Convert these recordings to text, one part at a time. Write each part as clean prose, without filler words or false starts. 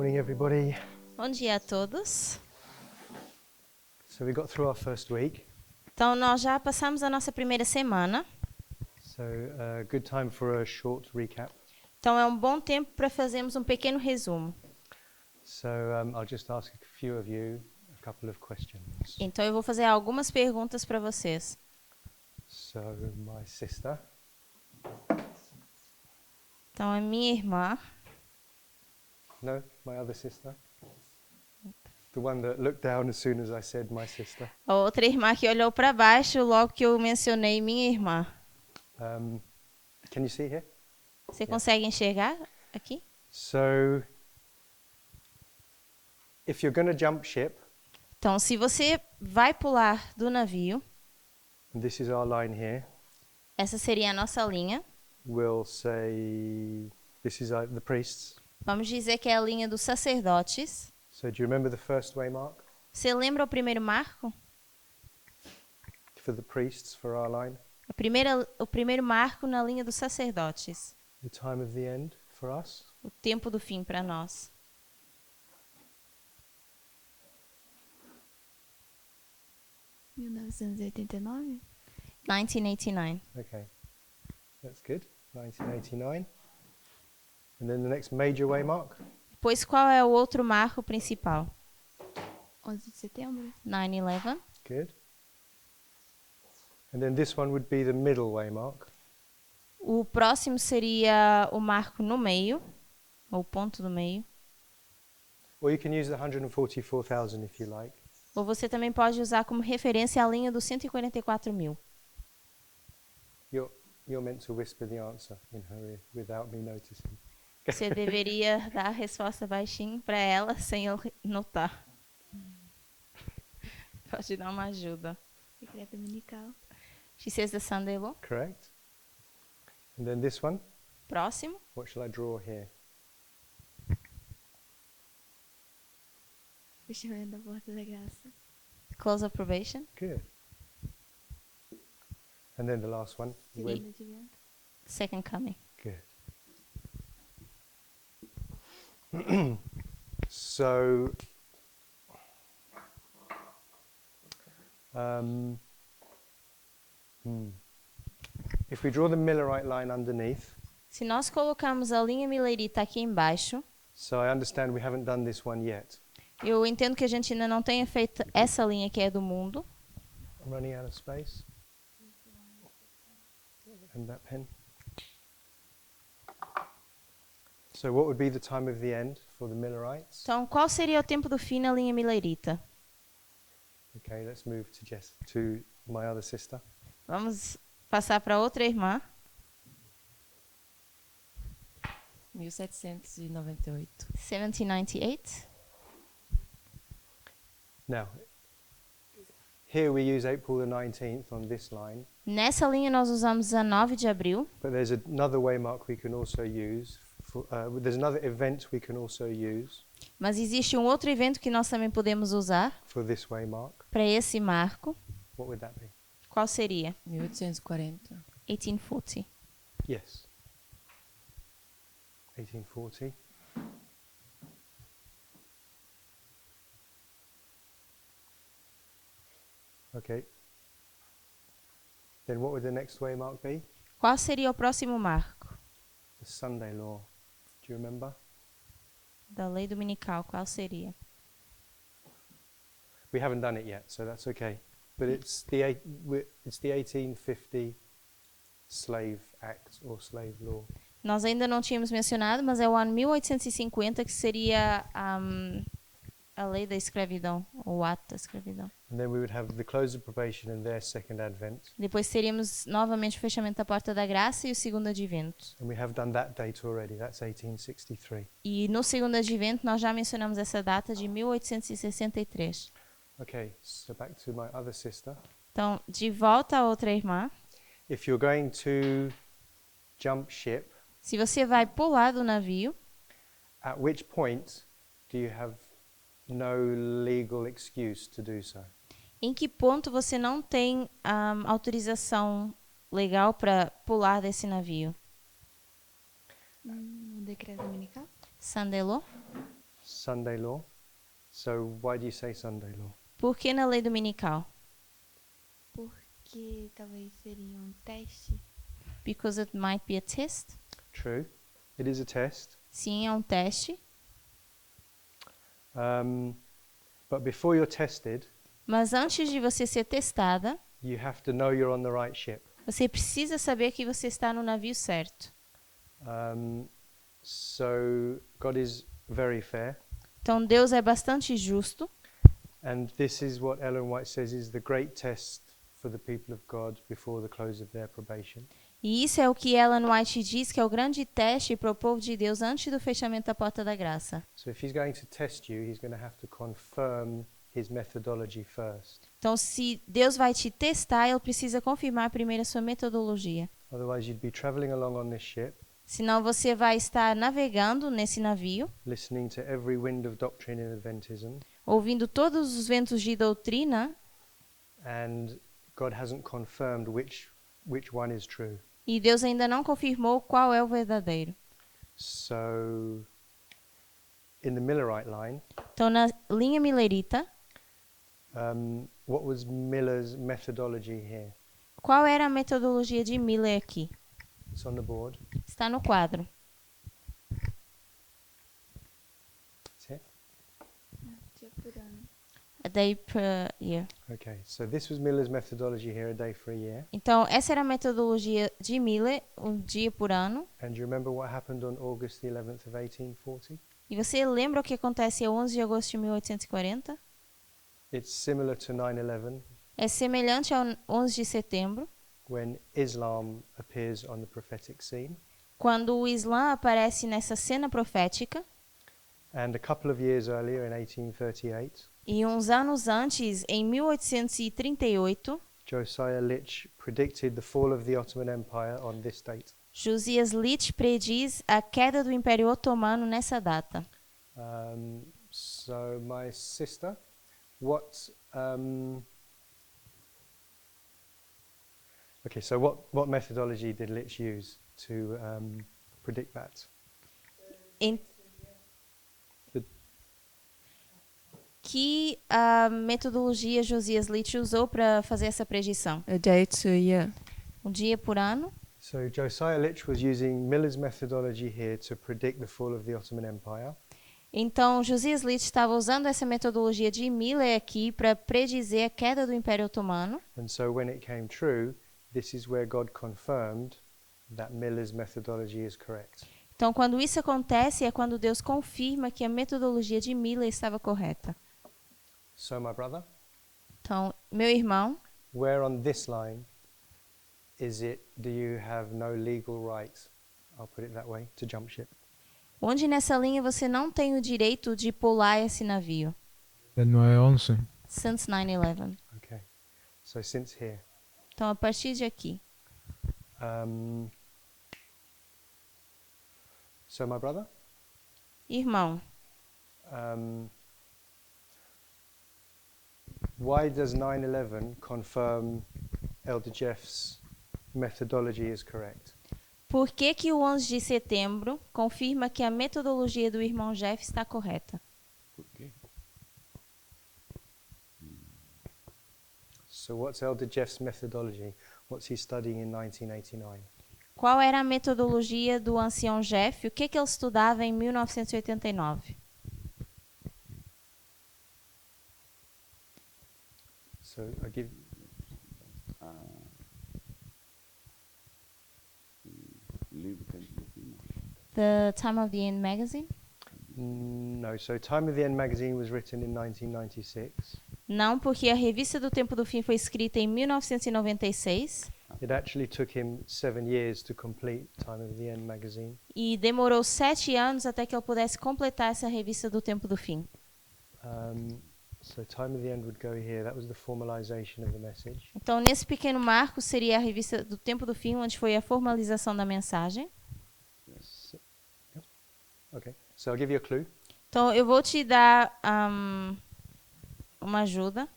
Morning, everybody. Bom dia a todos. So we got through our first week. Então, nós já passamos a nossa primeira semana. So good time for a short recap. Então, é um bom tempo para fazermos um pequeno resumo. So I'll just ask a few of you a couple of questions. Então, eu vou fazer algumas perguntas para vocês. So my sister, Então, a minha irmã, no, my other sister, the one that looked down as soon as I said my sister. a outra irmã que olhou para baixo logo que eu mencionei minha irmã. Can you see here? Você consegue enxergar aqui? So if you're going to jump ship, Então, se você vai pular do navio, and this is our line here, essa seria a nossa linha. we'll say this is the priests. Vamos dizer que é a linha dos sacerdotes. So do you remember the first waymark Você lembra o primeiro marco? for the priests for our line? O primeiro marco na linha dos sacerdotes. The time of the end for us? O tempo do fim para nós. Em 1989? 1989. Okay, that's good. 1989. And then the next major waymark? Pois qual é o outro marco principal? 11 de setembro? 9/11. Good. And then this one would be the middle waymark. O próximo seria o marco no meio, ou o ponto do meio. Or you can use the 144,000 if you like. Ou você também pode usar como referência a linha dos 144.000. You're meant to whisper the answer in her ear without me noticing. Você deveria dar a resposta baixinho para ela sem eu notar. Pode dar uma ajuda. Decreto dominical. She says the Sunday law. Correct. And then this one, Próximo. what shall I draw here? Fechamento da porta da graça. Close of probation. Good. And then the last one, Segundo advento. Second coming. Good. So, if we draw the Millerite line underneath, Se nós colocarmos a linha milerita aqui embaixo, so I understand we haven't done this one yet. eu entendo que a gente ainda não tenha feito essa linha que é do mundo. I'm running out of space. And that pen. So what would be the time of the end for the Millerites? Então, qual seria o tempo do fim na linha milerita? Okay, let's move to my other sister. Vamos passar para outra irmã. 1798. 1798. Now, here we use April the 19th on this line, Nessa linha nós usamos 19 de abril, but there's another waymark we can also use. There's another event we can also use mas existe um outro evento que nós também podemos usar for this waymark. para esse marco. What would that be? Qual seria? 1840. 1840. Yes. 1840. Okay. Then what would the next waymark be? Qual seria o próximo marco? The Sunday law. Do you remember? Da lei dominical, qual seria? We haven't done it yet, so that's okay. But it's the 1850 Slave Act or Slave Law. Nós ainda não tínhamos mencionado, mas é o ano 1850 que seria a lei da escravidão, ou o ato da escravidão. And then we would have the close of probation and their second advent. Depois teríamos novamente o fechamento da porta da graça e o segundo advento. And we have done that date already. That's 1863. E no segundo advento nós já mencionamos essa data de 1863. Okay, so back to my other sister. Então, de volta à outra irmã. If you're going to jump ship, Se você vai pular do navio, at which point do you have no legal excuse to do so? em que ponto você não tem autorização legal para pular desse navio? No decreto dominical? Sunday law? Sunday law. So why do you say Sunday law? Por que na lei dominical? Porque talvez seria um teste. Because it might be a test. True. It is a test. Sim, é um teste. But before you're tested, Mas antes de você ser testada, you have to know you're on the right ship. você precisa saber que você está no navio certo. So God is very fair. Então Deus é bastante justo. And this is what Ellen White says is the great test for the people of God before the close of their probation. E isso é o que Ellen White diz que é o grande teste para o povo de Deus antes do fechamento da porta da graça. So if he's going to test you, he's going to have to confirm his methodology first. Então, se Deus vai te testar, ele precisa confirmar primeiro a sua metodologia. Otherwise, you'd be traveling along on this ship, Senão você vai estar navegando nesse navio, listening to every wind of doctrine and Adventism, ouvindo todos os ventos de doutrina, and God hasn't confirmed which one is true. e Deus ainda não confirmou qual é o verdadeiro. So in the Millerite line, Então, na linha milerita, what was Miller's methodology here? qual era a metodologia de Miller aqui? It's on the board. Está no quadro. That's it. Dia por ano. A day per year. Okay, so this was Miller's methodology here, a day for a year. Então, essa era a metodologia de Miller, um dia por ano. And do you remember what happened on August the 11th of 1840? E você lembra o que acontece a 11 de agosto de 1840? It's similar to 9/11 É semelhante ao 11 de setembro, when Islam appears on the prophetic scene. quando o Islã aparece nessa cena profética. And a couple of years earlier, in 1838, E uns anos antes, em 1838, Josiah Litch predicted the fall of the Ottoman Empire on this date. Josias Litch prediz a queda do Império Otomano nessa data. So my sister, what methodology did Litch use to predict that? Em The- que a metodologia Josias Litch usou para fazer essa predição? A date, yeah. Um dia por ano. So Josiah Litch was using Miller's methodology here to predict the fall of the Ottoman Empire. Então, Josias Litch estava usando essa metodologia de Miller aqui para predizer a queda do Império Otomano. And so when it came true, this is where God confirmed that Miller's methodology is correct. Então, quando isso acontece, é quando Deus confirma que a metodologia de Miller estava correta. So my brother, Então, meu irmão, where on this line do you have no legal right, I'll put it that way, to jump ship? onde nessa linha você não tem o direito de pular esse navio? Del 9/11. Since 9/11. Okay. So since here. Então, a partir de aqui. So my brother, Irmão, why does 9/11 confirm Elder Jeff's methodology is correct? por que que o 11 de setembro confirma que a metodologia do irmão Jeff está correta? ¿Por qué? So what's Elder Jeff's methodology? What's he studying in 1989? Qual era a metodologia do ancião Jeff? O que que ele estudava em 1989? So I give Livro do Tempo do Fim. The Time of the End magazine? no. So Time of the End magazine was written in 1996. Não, porque a Revista do Tempo do Fim foi escrita em 1996 It actually took him 7 years to complete Time of the End magazine. e demorou 7 anos até que ele pudesse completar essa Revista do Tempo do Fim. So Time of the End would go here. That was the formalization of the message. Então, nesse pequeno marco seria a Revista do Tempo do Fim, onde foi a formalização da mensagem. So, yep. Okay. So I'll give you a clue. Então, eu vou te dar uma ajuda.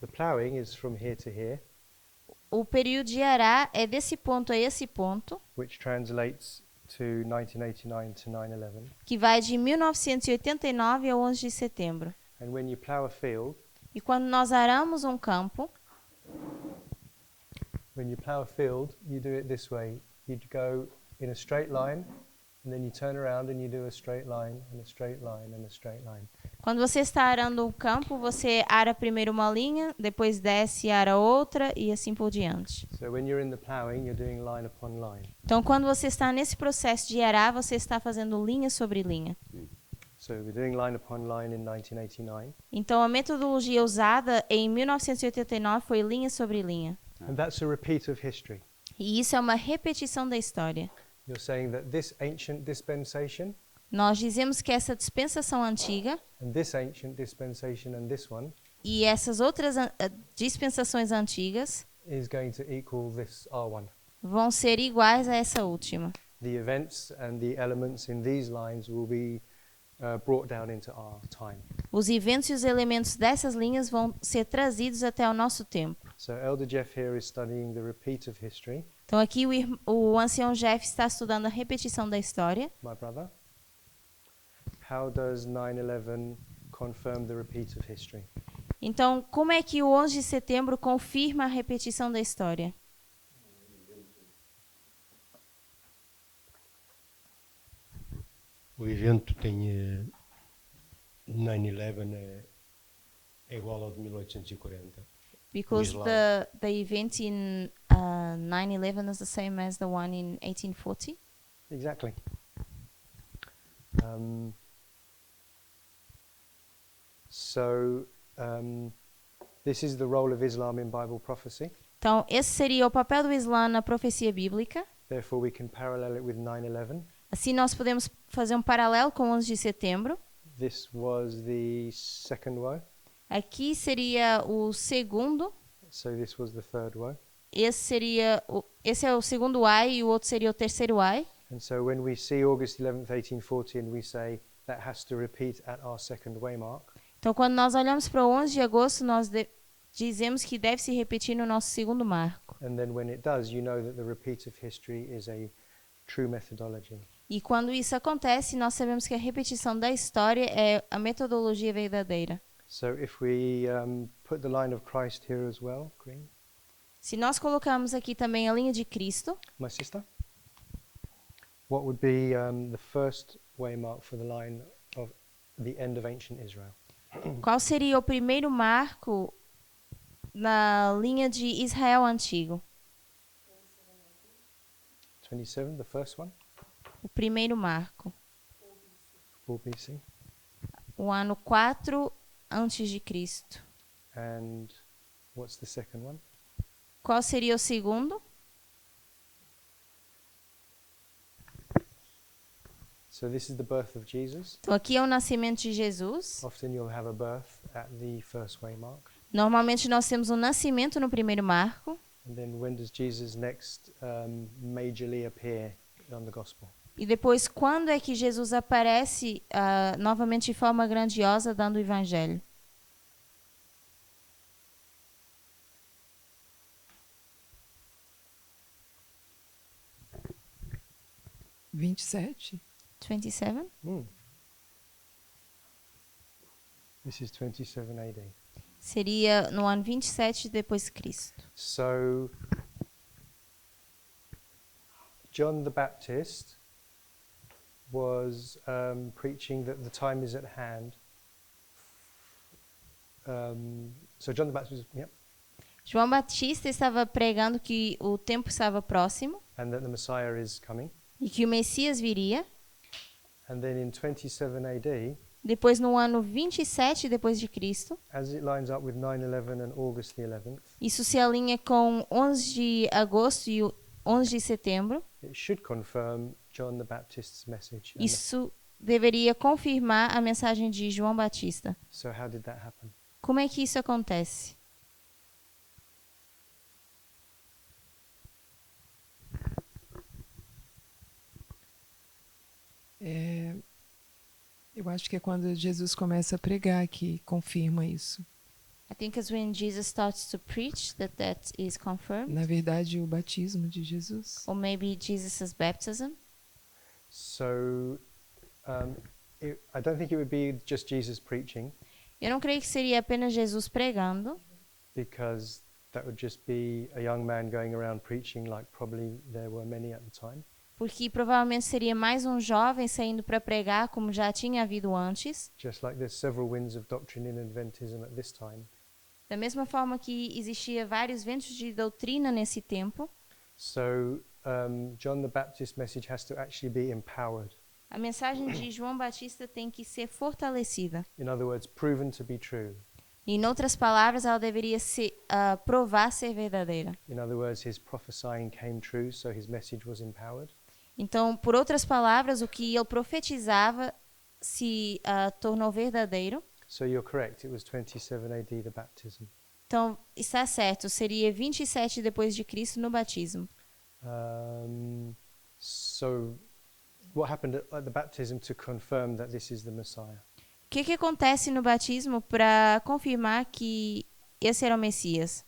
The ploughing is from here to here, O período de arar é desse ponto a esse ponto, which translates to 1989 to 9/11. que vai de 1989 ao 11 de setembro. And when you plow a field, E quando nós aramos um campo, you do it this way. You'd go in a straight line, and then you turn around and you do a straight line and a straight line and a straight line. quando você está arando um campo, você ara primeiro uma linha, depois desce e ara outra e assim por diante. So when you're in the plowing, you're doing line upon line. Então, quando você está nesse processo de arar, você está fazendo linha sobre linha. So we're doing line upon line in 1989, Então, a metodologia usada em 1989 foi linha sobre linha. and that's a repeat of history. E isso é uma repetição da história. You're saying that this ancient dispensation Nós dizemos que essa dispensação antiga and this ancient dispensation and this one e essas outras dispensações antigas is going to equal this R1. vão ser iguais a essa última. The events and the elements in these lines will be brought down into our time. Os eventos e os elementos dessas linhas vão ser trazidos até o nosso tempo. So Elder Jeff here is studying the repeat of history, Então aqui o ancião Jeff está estudando a repetição da história. my brother. How does 9/11 confirm the repeat of history? Então, como é que o 11 de setembro confirma a repetição da história? O evento tem 9/11 é igual ao de 1840. Because Islam. the event in 9/11 is the same as the one in 1840. Exactly. This is the role of Islam in Bible prophecy. Então, esse seria o papel do Islã na profecia bíblica. Therefore, we can parallel it with 9/11. Assim, nós podemos fazer um paralelo com o 11 de setembro. This was the second woe, Aqui seria o segundo. so this was the third woe. Esse é o segundo ai e o outro seria o terceiro ai. And so when we see August 11th, 1814, we say that has to repeat at our second waymark. Então, quando nós olhamos para o 11 de agosto, nós dizemos que deve se repetir no nosso segundo marco. And then when it does, you know that the repeat of history is a true methodology. E quando isso acontece, nós sabemos que a repetição da história é a metodologia verdadeira. So if we put the line of Christ here as well, green, Se nós colocarmos aqui também a linha de Cristo, my sister, what would be the first waymark for the line of the end of ancient Israel? qual seria o primeiro marco na linha de Israel antigo? 27, the first one, O primeiro marco. 4 BC. O ano 4 antes de Cristo. And what's the second one? Qual seria o segundo? So this is the birth of Jesus. Então, aqui é o nascimento de Jesus. Often you'll have a birth at the first waymark. Normalmente nós temos um nascimento no primeiro marco. And then when does Jesus next majorly appear on the gospel? E depois, quando é que Jesus aparece novamente de forma grandiosa dando o evangelho? e 27. 27? This is 27 AD. Seria no ano 27 depois de Cristo. So John the Baptist was preaching that the time is at hand. So John the Baptist, João Batista estava pregando que o tempo estava próximo and that the Messiah is coming. e que o Messias viria. And then in 27 AD, Depois, no ano 27 depois de Cristo, as it lines up with 9/11 and August the 11th, isso se alinha com 11 de agosto e o 11 de setembro. it should confirm John the Baptist's message. And Isso deveria confirmar a mensagem de João Batista. so how did that happen? Como é que isso acontece? Eu acho que é quando Jesus começa a pregar que confirma isso. I think it's when Jesus starts to preach that is confirmed. Na verdade, o batismo de Jesus. Or maybe Jesus' baptism. So I don't think it would be just Jesus preaching, Eu não creio que seria apenas Jesus pregando, because that would just be a young man going around preaching, like probably there were many at the time. porque provavelmente seria mais um jovem saindo para pregar, como já tinha havido antes. Just like there's several winds of doctrine in Adventism at this time. Da mesma forma que existia vários ventos de doutrina nesse tempo, So John the Baptist's message has to actually be empowered. a mensagem de João Batista tem que ser fortalecida. In other words, proven to be true. Em outras palavras, ela deveria provar ser verdadeira. In other words, his prophesying came true, so his message was empowered. Então, por outras palavras, o que ele profetizava se tornou verdadeiro. So you're correct, it was 27 AD, the baptism. Então, está certo, seria 27 depois de Cristo no batismo. So what happened at the baptism to confirm that this is the Messiah? O que acontece no batismo para confirmar que esse era o Messias?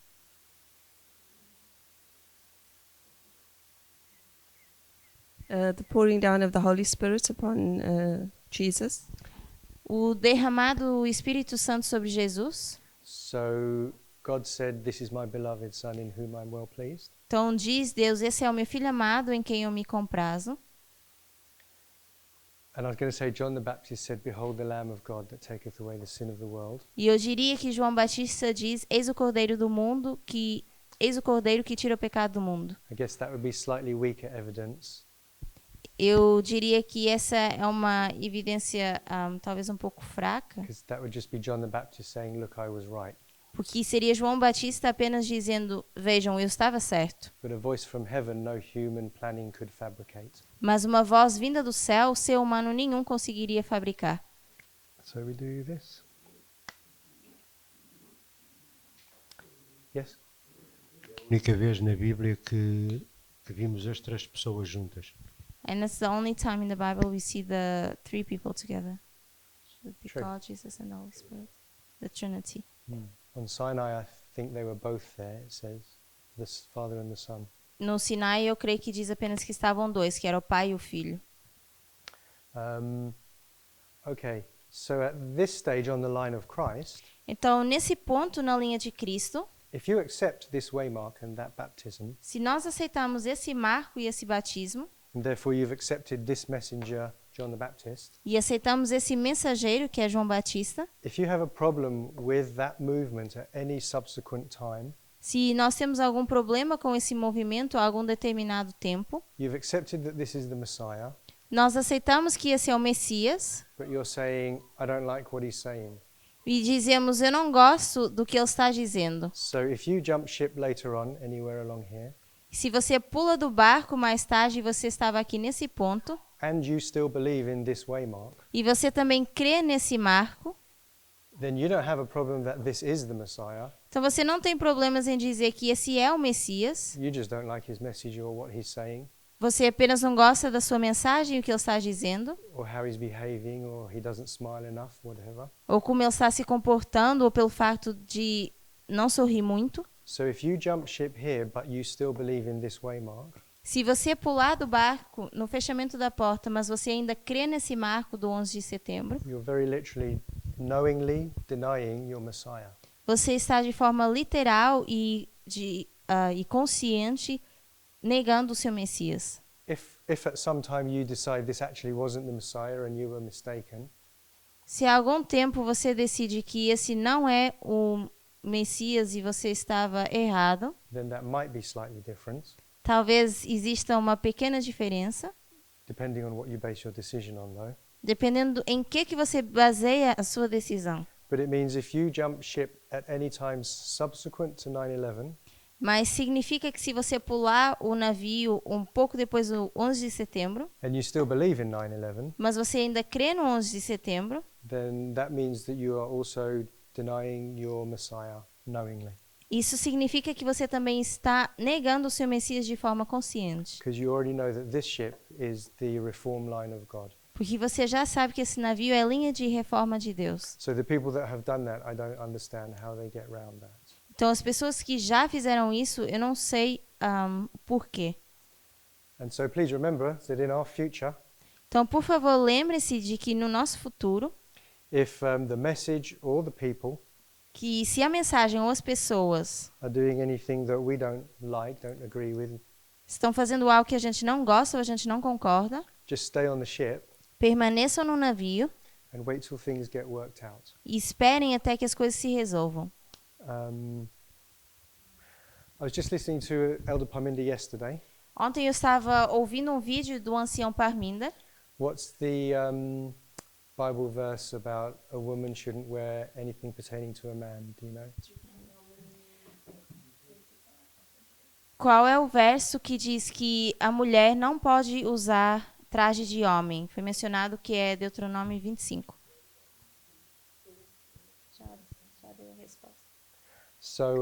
The pouring down of the Holy Spirit upon Jesus. O derramado do Espírito Santo sobre Jesus. So God said, "This is my beloved son in whom I'm well pleased." Então diz Deus, esse é o meu filho amado em quem eu me comprazo. And I was going to say, John the Baptist said, "Behold the Lamb of God that taketh away the sin of the world." E eu diria que João Batista diz, eis o Cordeiro que tira o pecado do mundo. I guess that would be slightly weaker evidence, Eu diria que essa é uma evidência talvez um pouco fraca, because that would just be John the Baptist saying, "Look, I was right." porque seria João Batista apenas dizendo, vejam, eu estava certo. But a voice from heaven no human planning could fabricate. Mas uma voz vinda do céu, ser humano nenhum conseguiria fabricar. So we do this. Yes? A única vez na Bíblia que vimos as três pessoas juntas. And that's the only time in the Bible we see the three people together. The True. God, Jesus, and the Holy Spirit. The Trinity. On Sinai, I think they were both there, it says, the Father and the Son. No Sinai, eu creio que diz apenas que estavam dois, que era o pai e o filho. Okay, so at this stage on the line of Christ, Então, nesse ponto na linha de Cristo, if you accept this waymark and that baptism, se nós aceitarmos esse marco e esse batismo, and therefore you've accepted this messenger, John the Baptist, e aceitamos esse mensageiro, que é João Batista, if you have a problem with that movement at any subsequent time, se nós temos algum problema com esse movimento a algum determinado tempo, you've accepted that this is the Messiah, nós aceitamos que esse é o Messias, but you're saying, "I don't like what he's saying." e dizemos, eu não gosto do que ele está dizendo. So if you jump ship later on, anywhere along here, Se você pula do barco mais tarde e você estava aqui nesse ponto, and you still believe in this waymark, e você também crê nesse marco, then you don't have a problem that this is the Messiah. então você não tem problemas em dizer que esse é o Messias, You just don't like his message or what he's saying, você apenas não gosta da sua mensagem e o que ele está dizendo, or how he's behaving, or he doesn't smile enough, whatever. ou como ele está se comportando, ou pelo fato de não sorrir muito. So if you jump ship here, but you still believe in this waymark, Se você pular do barco no fechamento da porta, mas você ainda crê nesse marco do 11 de setembro, you're very literally, knowingly denying your Messiah. você está de forma literal e consciente negando o seu Messias. If at some time you decide this actually wasn't the Messiah and you were mistaken, Se há algum tempo você decide que esse não é o Messias e você estava errado, then that might be slightly different, talvez exista uma pequena diferença, depending on what you base your decision on, though. dependendo em que você baseia a sua decisão. But it means if you jump ship at any time subsequent to 9/11, Mas significa que se você pular o navio um pouco depois do 11 de setembro, and you still believe in 9/11, mas você ainda crê no 11 de setembro, then that means that you are also denying your Messiah knowingly, isso significa que você também está negando o seu Messias de forma consciente. because you already know that this ship is the reform line of God. Porque você já sabe que esse navio é a linha de reforma de Deus. So the people that have done that, I don't understand how they get around that. Então, as pessoas que já fizeram isso, eu não sei o porquê. And so please remember that in our future, Então, por favor, lembre-se de que no nosso futuro, if the message or the people que se a mensagem ou as pessoas are doing anything that we don't like, don't agree with, estão fazendo algo que a gente não gosta ou a gente não concorda, just stay on the ship permaneçam no navio and wait till things get worked out. e esperem até que as coisas se resolvam. I was just listening to Elder Parminder yesterday. Ontem eu estava ouvindo um vídeo do ancião Parminder. What's the Bible verse about a woman shouldn't wear anything pertaining to a man? Do you know? Qual é o verso que diz que a mulher não pode usar traje de homem? Foi mencionado que é Deuteronômio 25. Já dei a resposta. So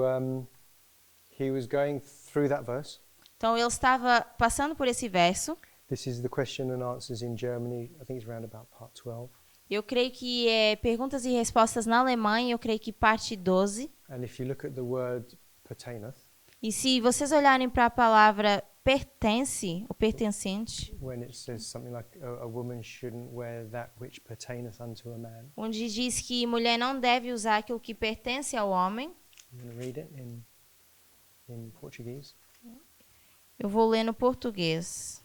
he was going through that verse. Então ele estava passando por esse verso. This is the question and answers in Germany. I think it's around about part 12. Eu creio que é perguntas e respostas na Alemanha, eu creio que parte 12. And if you look at the word pertaineth, E se vocês olharem para a palavra pertence, ou pertencente, when it says something like a woman shouldn't wear that which pertaineth unto a man, onde diz que mulher não deve usar aquilo que pertence ao homem, I'm going to read it in Portuguese. eu vou ler no português.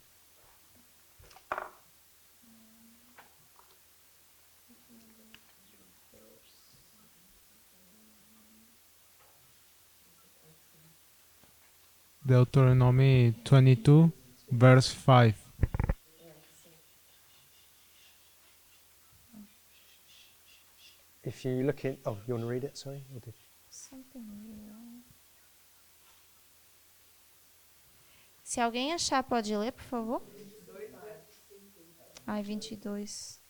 Deuteronomy 22, verse 5. If you look in, oh, you want to read it? Sorry. Or did- Se alguém achar, pode ler, por favor? Ai, 22.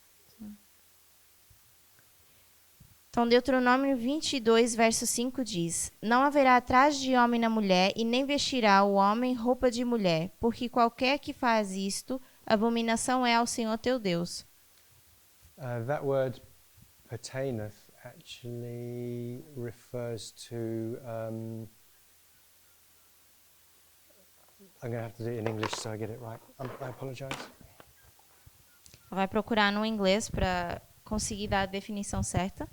Então, Deuteronômio 22, verso 5 diz: Não haverá traje de homem na mulher, e nem vestirá o homem roupa de mulher, porque qualquer que faz isto, abominação é ao Senhor teu Deus. That word pertaineth actually refers to. I'm going to have to do it in English so I get it right. I apologize. Vai procurar no inglês para conseguir dar a definição certa.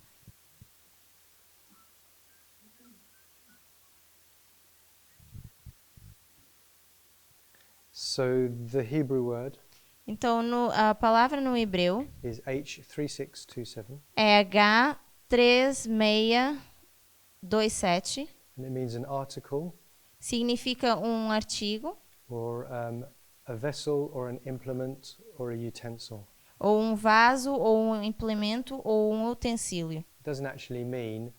So the Hebrew word Então, a palavra no hebreu is H3627, é H3627, and it means an article significa um artigo, or a vessel or an implement or a utensil. ou um vaso, ou um implemento, ou um utensílio. It doesn't actually mean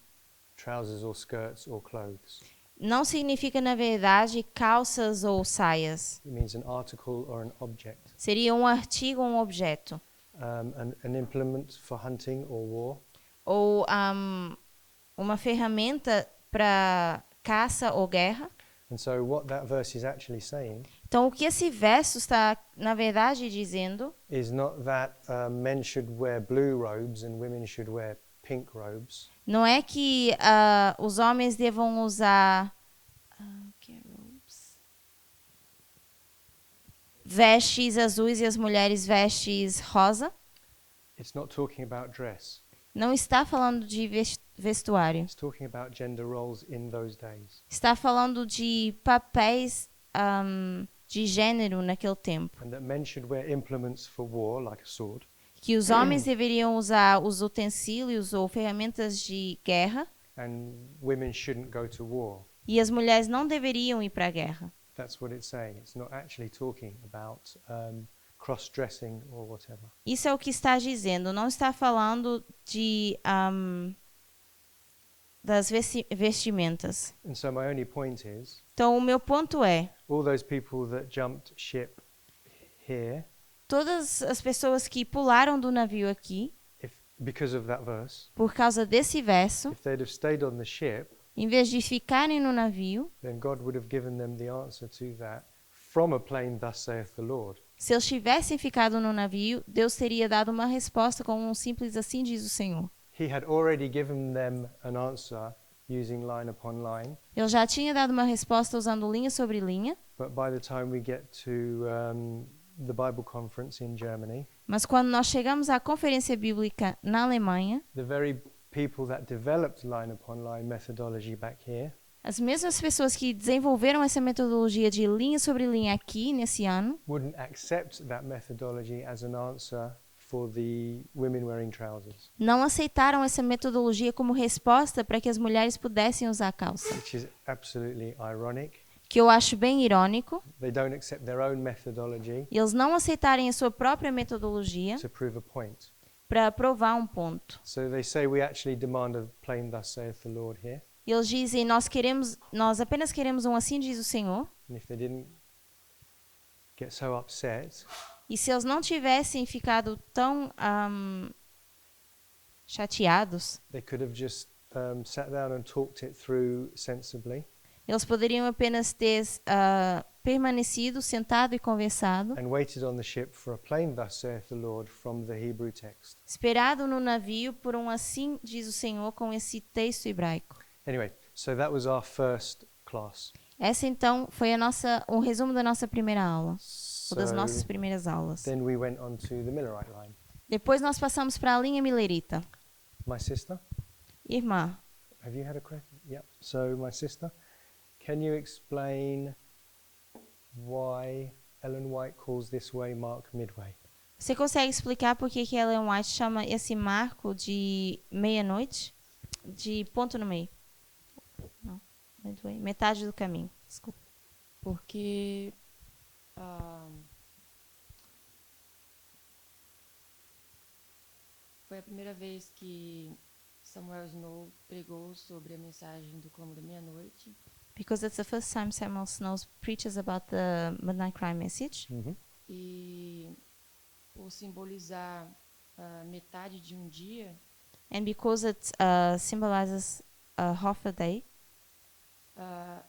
trousers or skirts or clothes. Não significa, na verdade, calças ou saias. It means an article or an object. Seria um artigo ou um objeto. An implement for hunting or war. Ou uma ferramenta para caça ou guerra. And so what that verse is actually saying Então, o que esse verso está, na verdade, dizendo is not that men should wear blue robes and women should wear pink robes. não é que os homens devam usar vestes azuis e as mulheres vestes rosa. It's not talking about dress. Não está falando de vestuário. It's talking about gender roles in those days. Está falando de papéis de gênero naquele tempo. And that men should wear implements for war, like a sword, Que os homens deveriam usar os utensílios ou ferramentas de guerra and women shouldn't go to war. e as mulheres não deveriam ir para a guerra. That's what it's saying. It's not actually talking about cross-dressing or whatever. Isso é o que está dizendo. Não está falando de das vestimentas. And so my only point is, Então, o meu ponto é, all those people that jumped ship here, todas as pessoas que pularam do navio aqui, because of that verse, por causa desse verso, if they'd have stayed on the ship, em vez de ficarem no navio, then God would have given them the answer to that from a plain, thus saith the Lord. se eles tivessem ficado no navio, Deus teria dado uma resposta com um simples assim diz o Senhor. He had already given them an answer using line upon line, Ele já tinha dado uma resposta usando linha sobre linha, but by the time we get to the Bible conference in Germany, Mas quando nós chegamos à conferência bíblica na Alemanha, the very people that developed line upon line methodology back here as mesmas pessoas que desenvolveram essa metodologia de linha sobre linha aqui nesse ano wouldn't accept that methodology as an answer for the women wearing trousers, não aceitaram essa metodologia como resposta para que as mulheres pudessem usar calça, which is absolutely ironic. que eu acho bem irônico. They don't accept their own methodology E eles não aceitarem a sua própria metodologia to prove a point. para provar um ponto. So they say we actually demand a plain thus saith the Lord here. E eles dizem, nós apenas queremos um assim diz o Senhor. And if they didn't get so upset, E se eles não tivessem ficado tão chateados, they could have just sat down and talked it through sensibly eles poderiam apenas ter permanecido, sentado e conversado, and waited on the ship for a plain thus saith the Lord from the Hebrew text. esperado no navio por um assim diz o Senhor com esse texto hebraico. Anyway, so that was our first class. Essa então foi um resumo da nossa primeira aula, So ou das nossas primeiras aulas. then we went on to the Millerite line. Depois nós passamos para a linha milerita. My sister, Irmã, have you had a question? Yep. So my sister, can you explain why Ellen White calls this way Mark Midway? você consegue explicar por que Ellen White chama esse marco de meia-noite? De ponto no meio. Não, midway, metade do caminho. Desculpa. Porque foi a primeira vez que Samuel Snow pregou sobre a mensagem do clamor da meia-noite. Because it's the first time Samuel Snow preaches about the midnight cry message. E por simbolizar metade de um dia, And because it symbolizes half a day,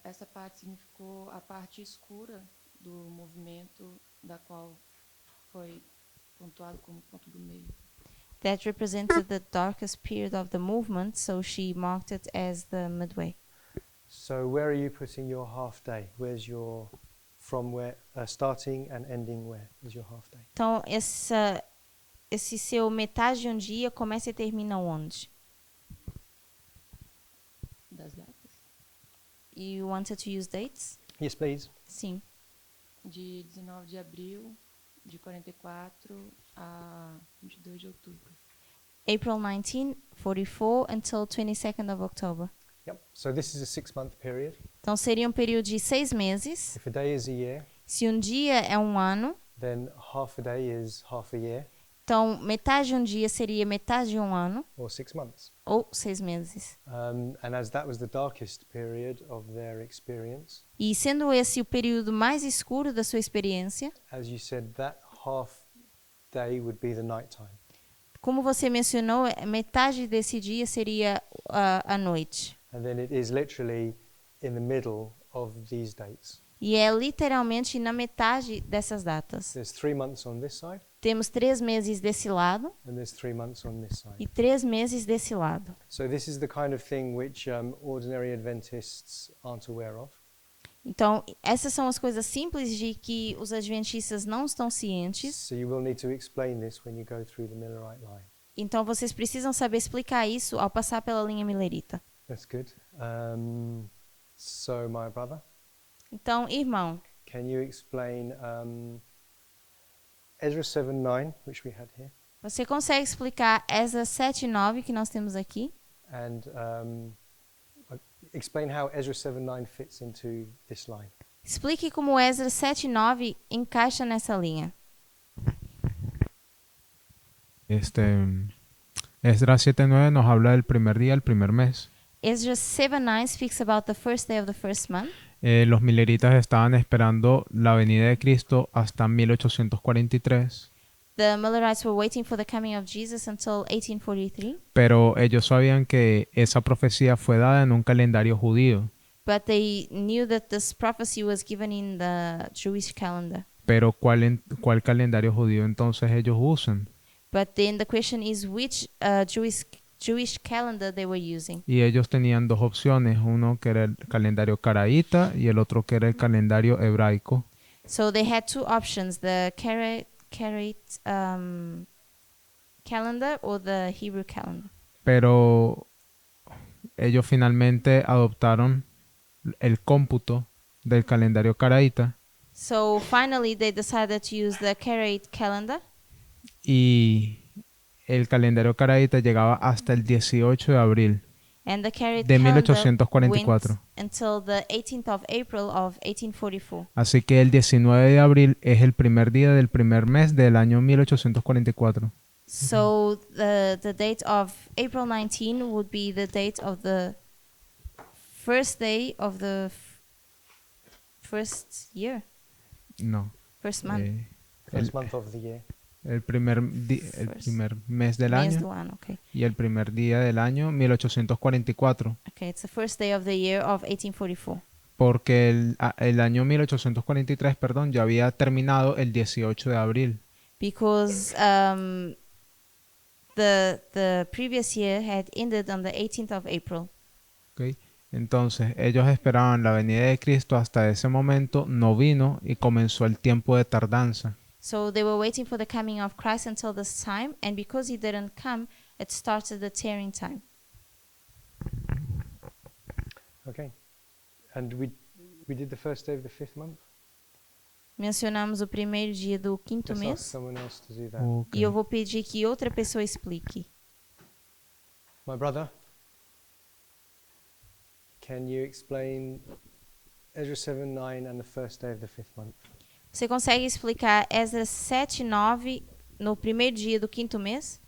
essa parte significou a parte escura do movimento, da qual foi pontuado como ponto do meio. that represented the darkest period of the movement, so she marked it as the midway. So where are you putting your half day? Where's your starting and ending? Where is your half day? Então, esse seu metade de um dia começa e termina onde? Das datas. You wanted to use dates? Yes, please. Sim. De 19 de abril de 44 a 22 de outubro. April 1944 until 22nd of October. Yep. So this is a 6-month period. Então, seria um período de 6 meses. If a day is a year, Se um dia é um ano, then half a day is half a year, então metade de um dia seria metade de um ano, or 6 months. ou 6 meses. And as that was the darkest period of their experience, E sendo esse o período mais escuro da sua experiência, as you said, that half day would be the night time. como você mencionou, metade desse dia seria a noite. And then it is literally in the middle of these dates. E é literalmente na metade dessas datas. There's 3 months on this side, Temos 3 meses desse lado and there's 3 months on this side. e 3 meses desse lado. So this is the kind of thing which ordinary Adventists aren't aware of. Então, essas são as coisas simples de que os adventistas não estão cientes. So you will need to explain this when you go through the Millerite line. Então, vocês precisam saber explicar isso ao passar pela linha milerita. That's good. So my brother, Então, irmão, can you explain Ezra 7:9, which we had here, você consegue explicar Esdras 7:9 que nós temos aqui? and explain how Ezra 7:9 fits into this line? Explique como Esdras 7:9 encaixa nessa linha. Esdras 7:9 nos habla del primer día, el primer mes. Esdras 7:9 speaks about the first day of the first month. Los mileritas estaban esperando la venida de Cristo hasta 1843, The Millerites were waiting for the coming of Jesus until 1843, pero ellos sabían que esa profecía fue dada en un calendario judío. but they knew that this prophecy was given in the Jewish calendar. Pero ¿cuál calendario judío entonces ellos usan? But then the question is which Jewish calendar they were using. Y ellos tenían dos opciones, uno que era el calendario caraíta y el otro que era el calendario hebraico. So they had two options: the calendar or the Hebrew calendar. Pero ellos finalmente adoptaron el cómputo del calendario caraíta So finally, they decided to use the Karaite calendar, y el calendario caraíta llegaba hasta el 18 de abril and the Karaite de calendar 1844. went until the 18th of April of 1844. Así que el 19 de abril es el primer día del primer mes del año 1844. So the date of April 19 would be the date of the first day of the first year, No. first month. First month of the year. El primer mes del Mes año do ano, okay. y el primer día del año 1844. Okay, it's the first day of the year of 1844. Porque el año 1843, perdón, ya había terminado el 18 de abril. Because the previous year had ended on the 18th of April. ¿Ok? Entonces, ellos esperaban la venida de Cristo hasta ese momento, no vino y comenzó el tiempo de tardanza. So they were waiting for the coming of Christ until this time, and because he didn't come, it started the tearing time. Okay. And we did the first day of the fifth month? Mencionamos o primeiro dia do quinto Let's ask mês, someone else to do that. Ok. e eu vou pedir que outra pessoa explique. My brother, can you explain Ezra 7:9 and the first day of the fifth month? Você consegue explicar Esdras 7:9 no primeiro dia do quinto mês?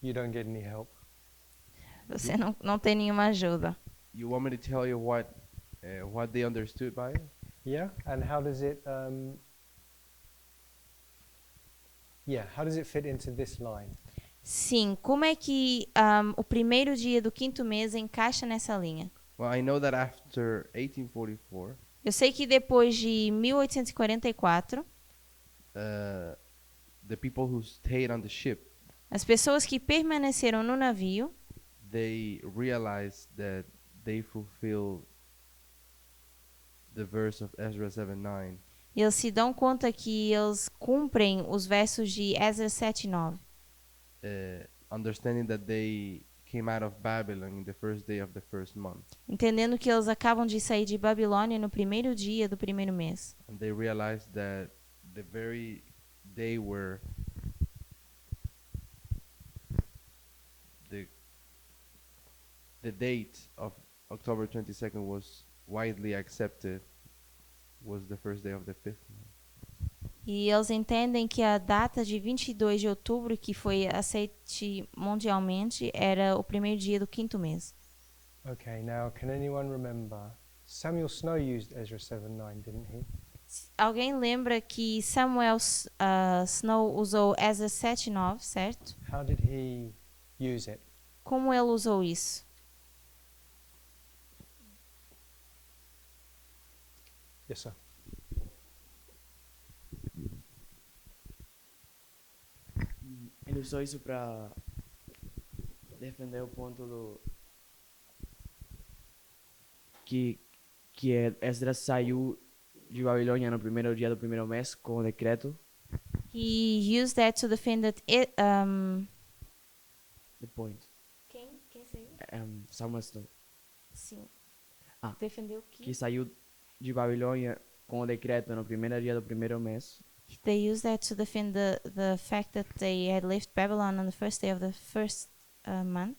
You don't get any help. Você não tem nenhuma ajuda. You want me to tell you what they understood by it? Yeah, and how does it how does it fit into this line? Sim, como é que o primeiro dia do quinto mês encaixa nessa linha? Well, I know that after 1844, Eu sei que depois de 1844, the people who stayed on the ship, as pessoas que permaneceram no navio, they realized that they fulfilled the verse of Ezra 7:9. eles se dão conta que eles cumprem os versos de Esdras 7:9. Understanding that they came out of Babylon in the first day of the first month. Entendendo que eles acabam de sair de Babilônia no primeiro dia do primeiro mês. And they realized that the very day where the date of October 22nd was widely accepted was the first day of the fifth month. E eles entendem que a data de 22 de outubro, que foi aceite mundialmente, era o primeiro dia do quinto mês. Okay, now can anyone remember? Samuel Snow used Ezra 7:9, didn't he? Alguém lembra que Samuel Snow usou Esdras 7:9, certo? How did he use it? Como ele usou isso? Yes, sir. Ele usou isso para defender o ponto do que Esdras saiu de Babilônia no primeiro dia do primeiro mês com o decreto. He used that to defend that The point. Quem saiu? Samuel Snow. Sim. Ah. Defendeu Que saiu de Babilônia com o decreto no primeiro dia do primeiro mês. They used that to defend the fact that they had left Babylon on the first day of the first month.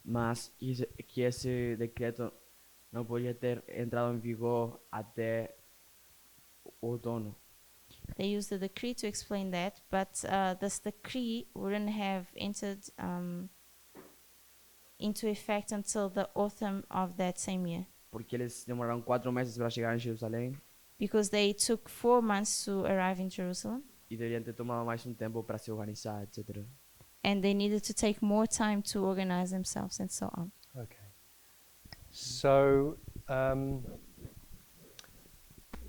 Mas que esse decreto não podia ter entrado em vigor até o outono. They used the decree to explain that, but this decree wouldn't have entered into effect until the autumn of that same year. Porque eles demoraram 4 meses para chegar em Jerusalém. Because they took 4 months to arrive in Jerusalem. E deveriam ter tomado mais tempo para se organizar, etc. And they needed to take more time to organize themselves and so on. Okay. So,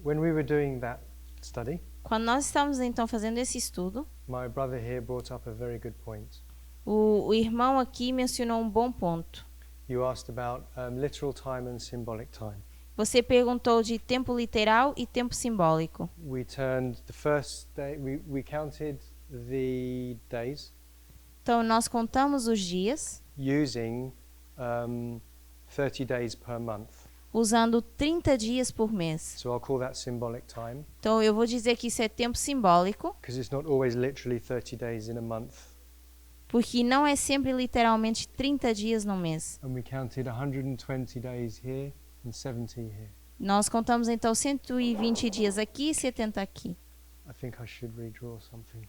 when we were doing that study, Quando nós estávamos então fazendo esse estudo, my brother here brought up a very good point. O irmão aqui mencionou um bom ponto. You asked about literal time and symbolic time. Você perguntou de tempo literal e tempo simbólico. We turned the first day, we counted the days Então, nós contamos os dias using 30 days per month. usando 30 dias por mês. So I'll call that symbolic time Então, eu vou dizer que isso é tempo simbólico, because it's not always literally 30 days in a month. porque não é sempre literalmente 30 dias no mês. And we counted 120 days here and 70 here. Nós contamos então 120 dias aqui e 70 aqui. I think I should redraw something.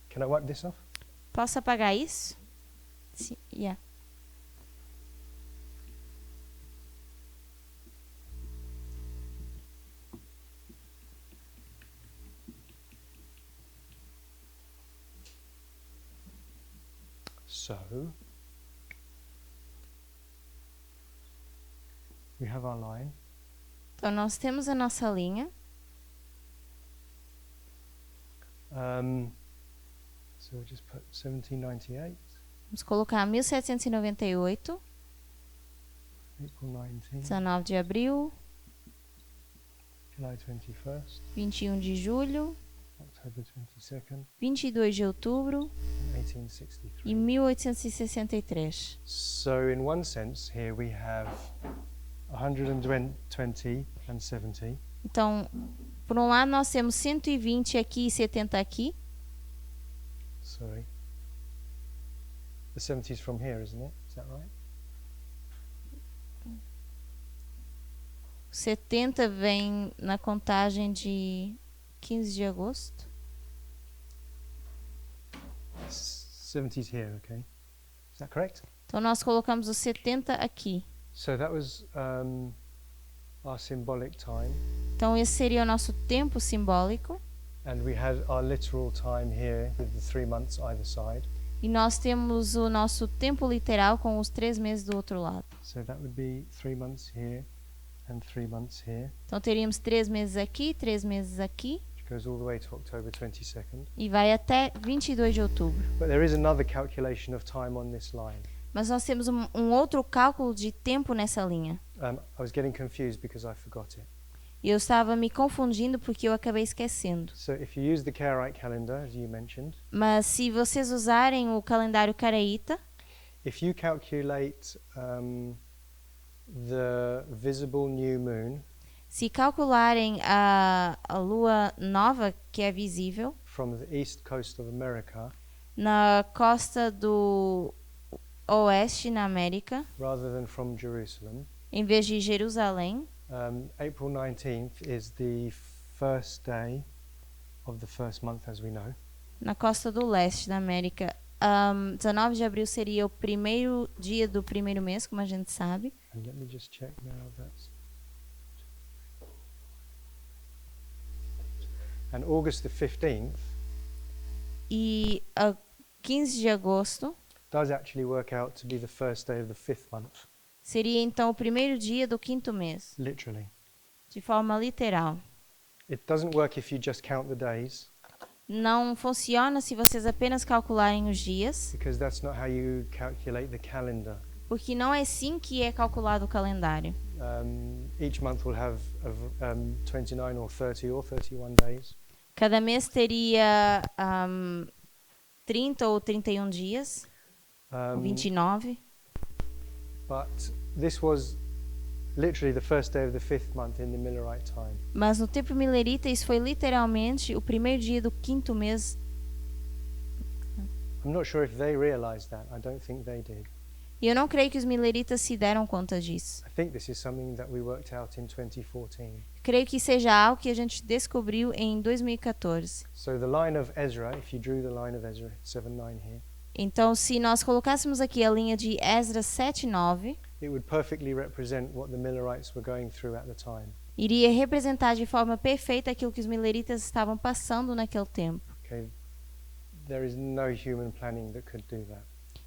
Can I wipe this off? Posso apagar isso? Sim, yeah. So we have our line. Então, nós temos a nossa linha. So we'll just put 1798, Vamos colocar 1798, April 19, 19 de abril, July 21st, 21 de julho, October 22nd, 22 de outubro and e 1863. 1863. So in one sense, here we have 120 and 70. Então, por um lado, nós temos 120 aqui e 70 aqui. Sorry. The 70 is from here, isn't it? Is that right? 70 vem na contagem de 15 de agosto. 70 is here, okay. Is that correct? Então, nós colocamos os 70 aqui. So that was our symbolic time. Então, esse seria o nosso tempo simbólico. And we had our literal time here with the 3 months either side. E nós temos o nosso tempo literal com os 3 meses do outro lado. So that would be 3 months here and 3 months here, Então, teríamos 3 meses aqui, 3 meses aqui. which goes all the way to October 22nd. E vai até 22 de outubro. But there is another calculation of time on this line. Mas nós temos um outro cálculo de tempo nessa linha. I was getting confused because I forgot it. E eu estava me confundindo porque eu acabei esquecendo. So if you use the Karaite calendar, as you mentioned, Mas se vocês usarem o calendário caraíta, if you calculate the visible new moon se calcularem a lua nova, que é visível, from the east coast of America, na costa do oeste, na América, rather than from Jerusalem, em vez de Jerusalém, April 19th is the first day of the first month, as we know. na costa do leste da América, 19 de abril seria o primeiro dia do primeiro mês, como a gente sabe. And let me just check now. And August the 15th E 15 de agosto does actually work out to be the first day of the 5th month, seria então o primeiro dia do 5º mês, literally. de forma literal. It doesn't work if you just count the days, Não funciona se vocês apenas calcularem os dias, because that's not how you calculate the calendar. porque não é assim que é calculado o calendário. Each month will have 29 or 30 or 31 days. Cada mês teria 30 ou 31 dias, ou 29. But this was literally the first day of the 5th month in the Millerite time. Mas no tempo milerita, isso foi literalmente o primeiro dia do 5º mês. I'm not sure if they realized that. I don't think they did. E eu não creio que os mileritas se deram conta disso. I think this is something that we worked out in 2014. Creio que seja algo que a gente descobriu em 2014. So the line of Ezra, if you drew the line of Ezra 7:9 here, Então, se nós colocássemos aqui a linha de Esdras 7:9, it would perfectly represent what the Millerites were going through at the time. iria representar de forma perfeita aquilo que os mileritas estavam passando naquele tempo. Okay, there is no human planning that could do that.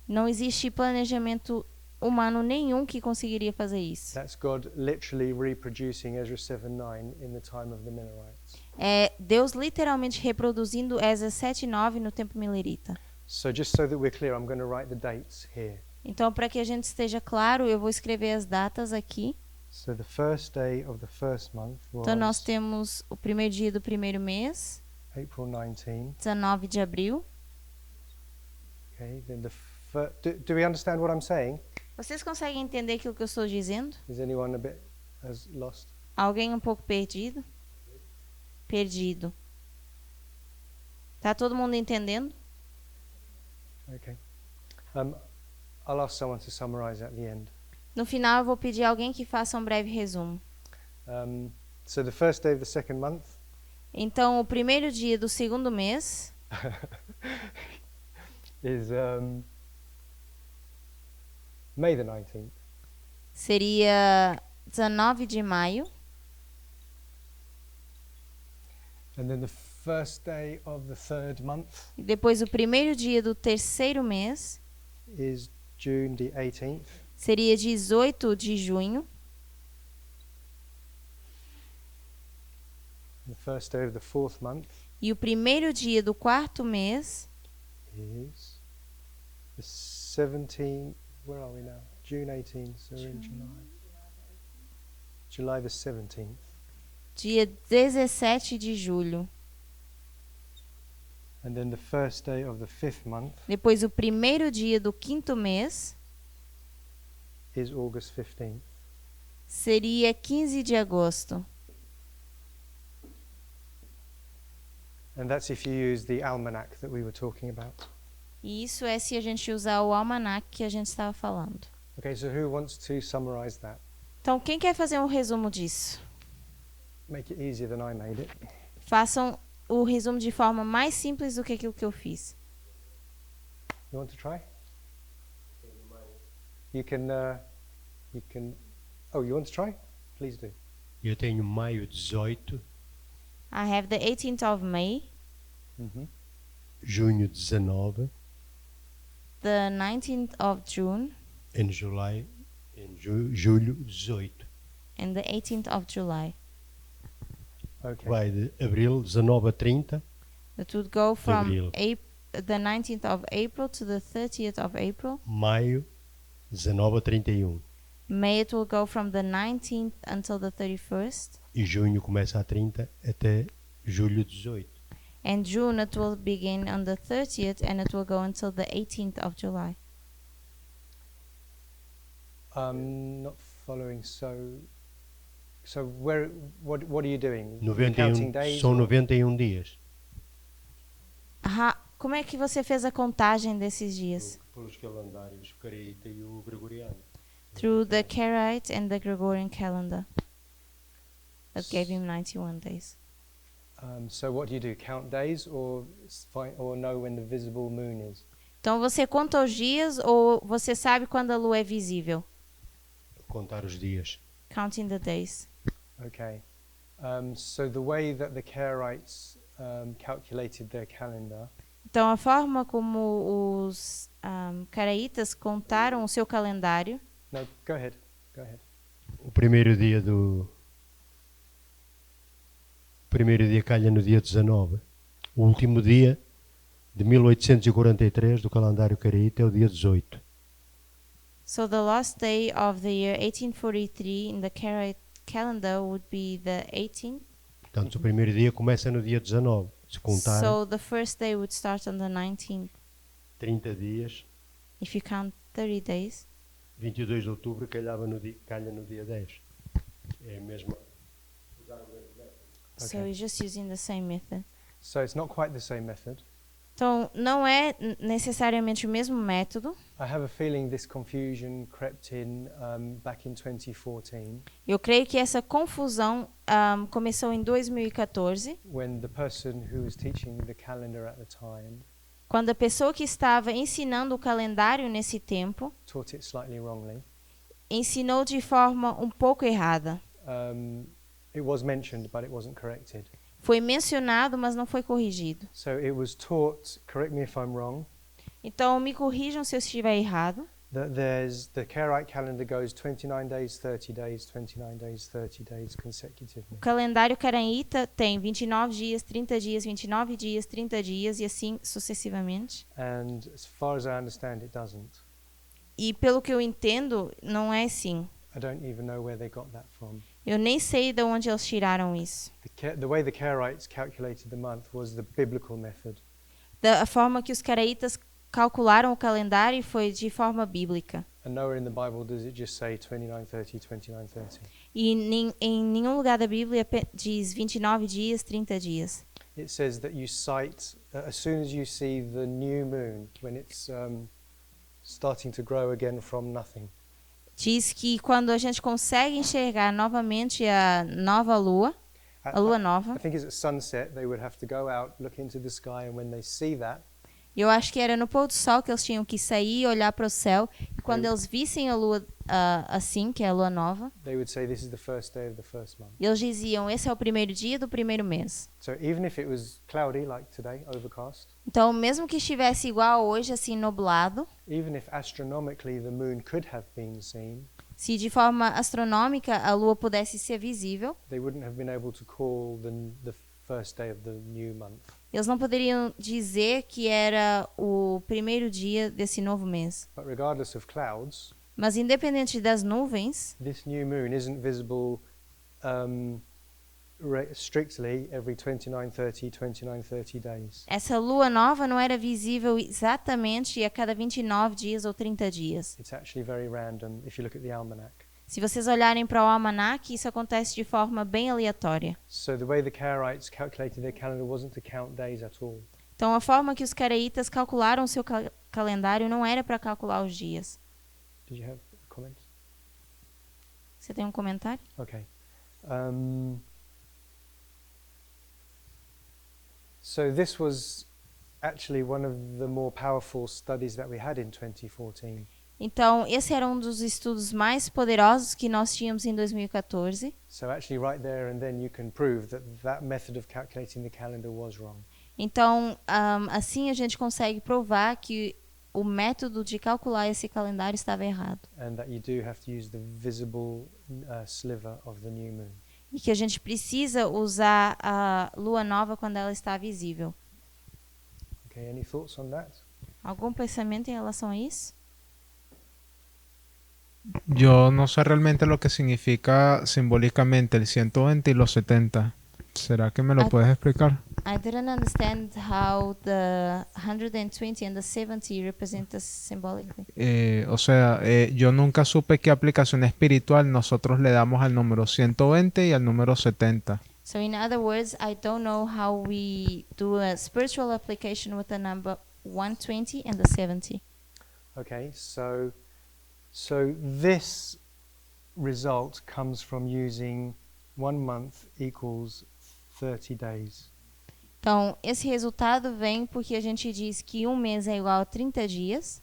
Não existe planejamento humano nenhum que conseguiria fazer isso. That's God literally reproducing Ezra 7:9 in the time of the Millerites. É Deus literalmente reproduzindo Esdras 7:9 no tempo milerita. So just so that we're clear, I'm going to write the dates here. Então, para que a gente esteja claro, eu vou escrever as datas aqui. So the first day of the first month Então, nós was temos o primeiro dia do primeiro mês, April 19. 19 de abril. Okay, then do we understand what I'm saying? Vocês conseguem entender aquilo que eu estou dizendo? Is anyone a bit lost? Alguém um pouco perdido? Perdido. Tá todo mundo entendendo? Okay. I'll ask someone to summarize at the end. No final, eu vou pedir a alguém que faça um breve resumo. So the first day of the second month Então, o primeiro dia do segundo mês is May the 19th. seria 19 de maio. And then the first day of the third month E depois, o primeiro dia do terceiro mês is June the 18th. seria 18 de junho. The first day of the fourth month E o primeiro dia do quarto mês is the 17th. Where are we now? June 18th. So we're in July. July the 17th. dia 17 de julho. And then the first day of the fifth month Depois, o primeiro dia do quinto mês is August 15th. seria 15 de agosto. And that's if you use the almanac that we were talking about. E isso é se a gente usar o almanac que a gente estava falando. Okay, so who wants to summarize that? Então, quem quer fazer um resumo disso? Make it easier than I made it. Façam o resumo de forma mais simples do que aquilo que eu fiz. You want to try? You can. Oh, you want to try? Please do. Eu tenho maio 18, I have the 18th of May, junho 19, the 19th of June, em julho 18. and the 18th of July. Okay. Vai de abril 19 a 30, That would go from Abril. the 19th of April to the 30th of April. maio 19 a 31. May, it will go from the 19th until the 31st. E junho começa a 30 até julho 18. And June, it will begin on the 30th and it will go until the 18th of July. I'm not following. So where? What are you doing? You're 91, counting days? são or- 91 dias. Como é que você fez a contagem desses dias? Pelos calendários Caraíta e o Gregoriano. Through the Karaite and the Gregorian calendar. That gave him 91 days. So what do? Count days or know when the visible moon is? Então você conta os dias ou você sabe quando a lua é visível? Contar os dias. Counting the days. Okay. So the way that the Karaites calculated their calendar Então a forma como os Karaitas contaram o seu calendário. No, go ahead. Go ahead. O primeiro dia calha no dia 19. O último dia de 1843 do calendário Caraíta é o dia 18. So the last day of the year 1843 in the Karaite calendar would be the 18th. Portanto, o primeiro dia começa no dia 19. Se contar So the first day would start on the 19th. 30 dias, If you count 30 days. 22 de outubro calha no dia 10. É a mesma. So you're just using the same method. So it's not quite the same method. Então não é necessariamente o mesmo método. I have a feeling this confusion crept in back in 2014 Eu creio que essa confusão começou em 2014, when the person who was teaching the calendar at the time quando a pessoa que estava ensinando o calendário nesse tempo taught it slightly wrongly. ensinou de forma um pouco errada. It was mentioned, but it wasn't corrected. Foi mencionado, mas não foi corrigido. So it was taught, correct me if I'm wrong, Então me corrijam se eu estiver errado, that the Karaite calendar goes 29 days, 30 days, 29 days, 30 days consecutively. O calendário caraíta tem 29 dias, 30 dias, 29 dias, 30 dias e assim sucessivamente. And as far as I understand, it doesn't. E pelo que eu entendo, não é assim. I don't even know where they got that from. Eu nem sei de onde eles tiraram isso. The way the Karaites calculated the month was the biblical method. Da forma que os caraítas calcularam o calendário foi de forma bíblica. And nowhere in the Bible does it just say 29, 30, 29, 30. E em nenhum lugar da Bíblia diz 29 dias, 30 dias. It says that you sight, as soon as you see the new moon, when it's starting to grow again from nothing. Diz que quando a gente consegue enxergar novamente a nova lua, a lua nova, I think it's at sunset, they would have to go out, look into the sky, and when they see that, eu acho que era no pôr do sol que eles tinham que sair e olhar para o céu, e quando eles vissem a lua assim, que é a lua nova, they would say this is the first day of the first month. eles diziam, esse é o primeiro dia do primeiro mês. So even if it was cloudy like today, overcast, Então, mesmo que estivesse igual hoje, assim, nublado, even if astronomically the moon could have been seen, se de forma astronômica a lua pudesse ser visível, they wouldn't have been able to call the first day of the new month. eles não poderiam dizer que era o primeiro dia desse novo mês. But regardless of clouds, Mas independente das nuvens, this new moon isn't visible strictly every 29, 30, 29, 30 days. essa lua nova não era visível exatamente a cada 29 dias ou 30 dias. It's actually very random if you look at the almanac. Se vocês olharem para o almanaque, isso acontece de forma bem aleatória. So the way the Karaites calculated their calendar wasn't to count days at all. Então, a forma que os caraítas calcularam seu calendário não era para calcular os dias. Did you have a comment? Você tem um comentário? Okay. So this was actually one of the more powerful studies that we had in 2014. Então, esse era um dos estudos mais poderosos que nós tínhamos em 2014. So actually right there and then you can prove that that method of calculating the calendar was wrong. Então, assim a gente consegue provar que o método de calcular esse calendário estava errado. And that you do have to use the visible sliver of the new moon. E que a gente precisa usar a lua nova quando ela está visível. Okay, any thoughts on that? Algum pensamento em relação a isso? Yo no sé realmente lo que significa simbólicamente el 120 y los 70. ¿Será que me lo puedes explicar? I didn't understand how the 120 and the 70 represent us symbolically. O sea, yo nunca supe qué aplicación espiritual nosotros le damos al número 120 y al número 70. So in other words, I don't know how we do a spiritual application with the number 120 and the 70. Okay, so this result comes from using 1 month equals 30 days. Então, esse resultado vem porque a gente diz que um mês é igual a 30 dias.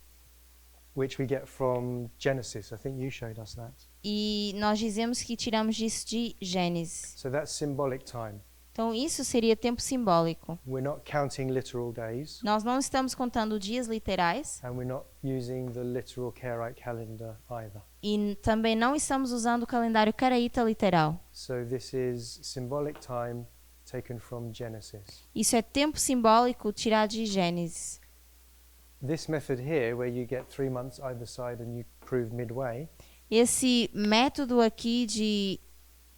Which we get from Genesis. I think you showed us that. E nós dizemos que tiramos disso de Gênesis. So that's symbolic time. Então, isso seria tempo simbólico. We're not counting literal days. Nós não estamos contando dias literais. And we're not using the literal Karaite calendar either. E também não estamos usando o calendário caraíta literal. So this is symbolic time taken from Genesis. Isso é tempo simbólico tirado de Gênesis. This method here, where you get 3 months either side and you prove midway, Esse método aqui de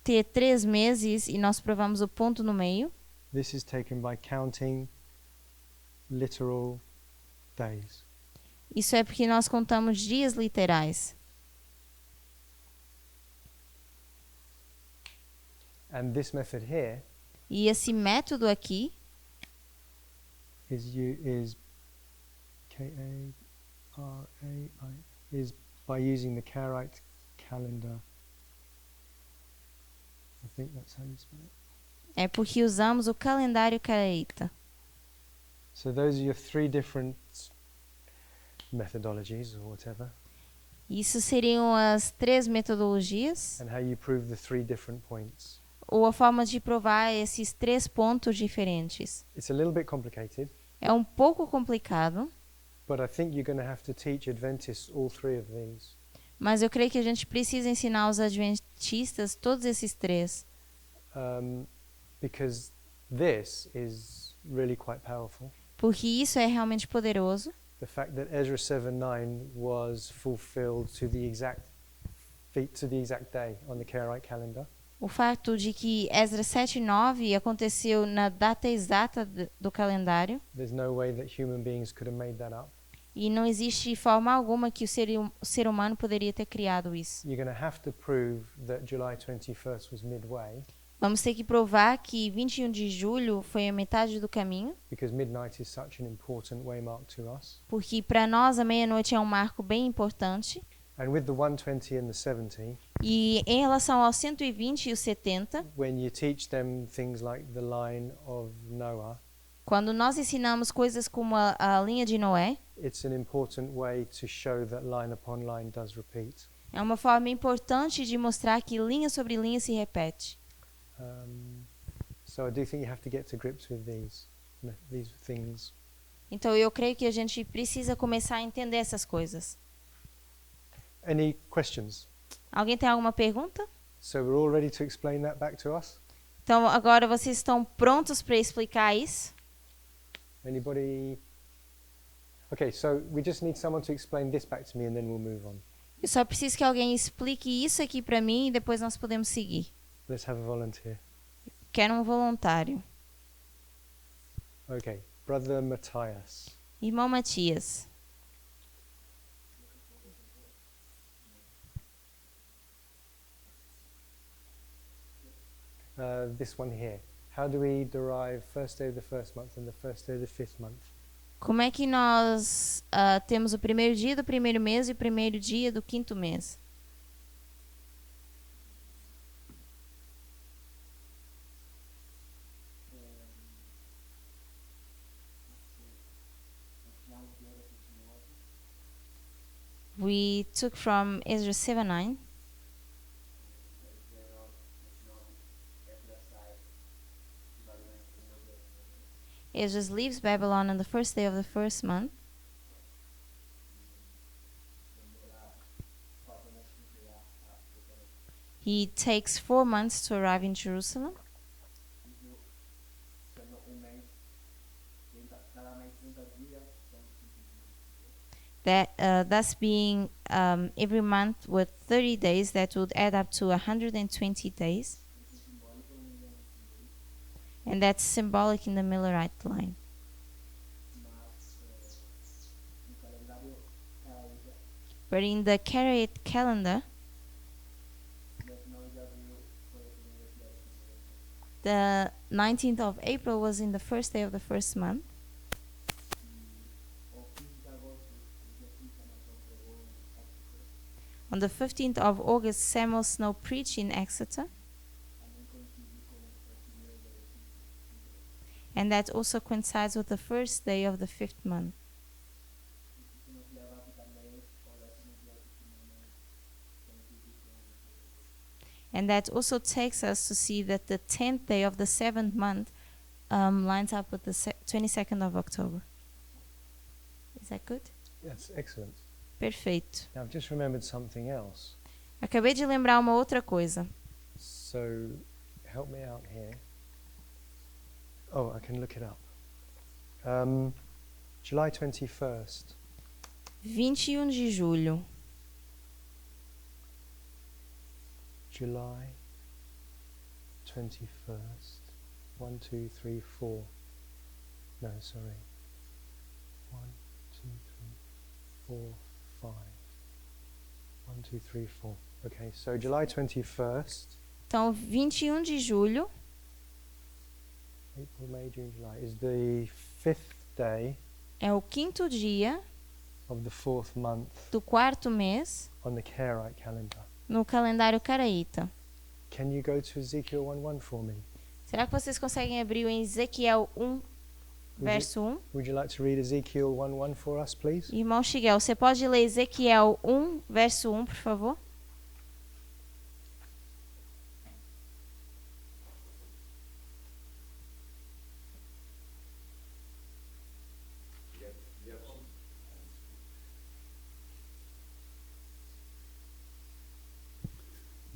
ter 3 meses e nós provamos o ponto no meio, this is taken by counting literal days. isso é porque nós contamos dias literais. And this method here E esse método aqui is K-A-R-A-I is by using the Karaite calendar. I think that's how you spell it. é porque usamos o calendário caraíta. So those are your 3 different methodologies or whatever, Isso seriam as 3 metodologias, and how you prove the 3 different points. ou a forma de provar esses 3 pontos diferentes. It's a little bit complicated, É um pouco complicado, But I think you're going to have to teach Adventists all three of these. Mas eu creio que a gente precisa ensinar os adventistas todos esses três. Because this is really quite powerful. Porque isso é realmente poderoso. The fact that Ezra 7:9 was fulfilled to the exact day on the Karaite calendar. O fato de que Esdras 7:9 aconteceu na data exata do calendário. There's no way that human beings could have made that up. E não existe forma alguma que o ser humano poderia ter criado isso. You're going to have to prove that July 21st was midway. Vamos ter que provar que 21 de julho foi a metade do caminho. Because midnight is such an important waymark to us. Porque para nós a meia-noite é um marco bem importante. And with the 120 and the 70, e em relação aos 120 e os 70, when you teach them things like the line of Noah, quando nós ensinamos coisas como a linha de Noé, it's an important way to show that line upon line does repeat. É uma forma importante de mostrar que linha sobre linha se repete. So I do think you have to get to grips with these things. Então eu creio que a gente precisa começar a entender essas coisas. Any questions? Alguém tem alguma pergunta? So we're all ready to explain that back to us? Então agora vocês estão prontos para explicar isso? Anybody? Okay, so we just need someone to explain this back to me and then we'll move on. Eu só preciso que alguém explique isso aqui para mim e depois nós podemos seguir. Let's have a volunteer. Quero um voluntário. Okay, Brother Matthias. Irmão Matias. This one here. How do we derive first day of the first month and the first day of the fifth month? Como é que nós temos o primeiro dia do primeiro mês e o primeiro dia do quinto mês? We took from Ezra 7:9. Ezra leaves Babylon on the first day of the first month. He takes 4 months to arrive in Jerusalem. Thus being every month with 30 days, that would add up to 120 days. And that's symbolic in the Millerite line. But in the Karaite calendar, the 19th of April was in the first day of the first month. On the 15th of August, Samuel Snow preached in Exeter. And that also coincides with the first day of the fifth month. And that also takes us to see that the 10th day of the seventh month lines up with the 22nd of October. Is that good? That's excellent. Perfeito. Now I've just remembered something else. Acabei de lembrar uma outra coisa. So help me out here. Oh, I can look it up. July 21st. 21 de julho. July 21st. 1, 2, 3, 4. No, sorry. 1, 2, 3, 4, 5. 1, 2, 3, 4. Okay, so July 21st. Então, 21 de julho. April, May, June, July is the fifth day. É o quinto dia of the fourth month do quarto mês on the Karaite calendar. No calendário caraíta. Can you go to Ezekiel 1:1 for me? Será que vocês conseguem abrir o Ezequiel 1, verso 1? Would you like to read Ezekiel 1:1 for us, please? Irmão Shigel, você pode ler Ezequiel 1, verso 1, por favor?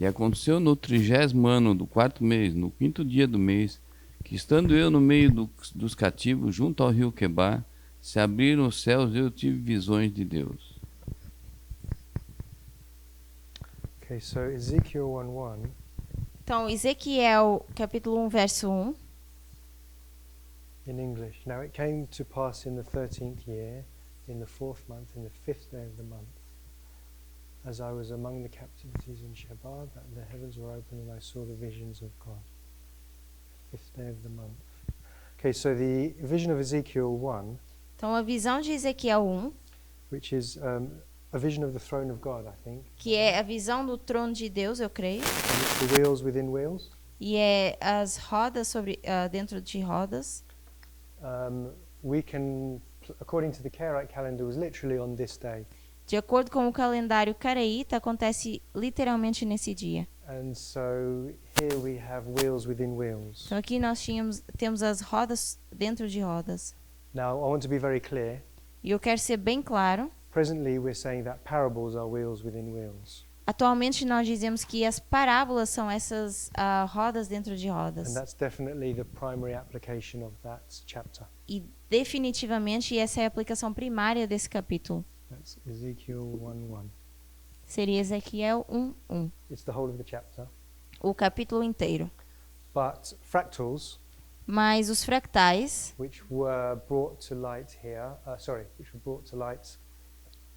E aconteceu no 30º ano do 4º mês, no 5º dia do mês, que estando eu no meio dos cativos, junto ao rio Quebar, se abriram os céus e eu tive visões de Deus. Okay, so Ezekiel 1:1. Então, Ezequiel, capítulo 1, verso 1. In English. Now it came to pass in the 13th year, in the 4th month, in the 5th day of the month, as I was among the captivities in Shebar, that the heavens were open and I saw the visions of God. 5th day of the month. Okay, so the vision of Ezekiel 1, Então, a visão de Ezequiel 1, which is a vision of the throne of God, I think. que é a visão do trono de Deus, eu creio. And it's the wheels within wheels. E é as rodas dentro de rodas. We can, according to the Karaite calendar, was literally on this day. De acordo com o calendário caraíta, acontece literalmente nesse dia. And so here we have wheels within wheels. Então aqui nós temos as rodas dentro de rodas. Now I want to be very clear. E eu quero ser bem claro. Presently we're saying that parables are wheels within wheels. Atualmente nós dizemos que as parábolas são essas rodas dentro de rodas. And that's definitely the primary application of that chapter. E definitivamente essa é a aplicação primária desse capítulo. That's Ezekiel 1:1. Seria Ezequiel 1:1. It's the whole of the chapter. O capítulo inteiro. But fractals, Mas os fractais, which were brought to light here, which were brought to light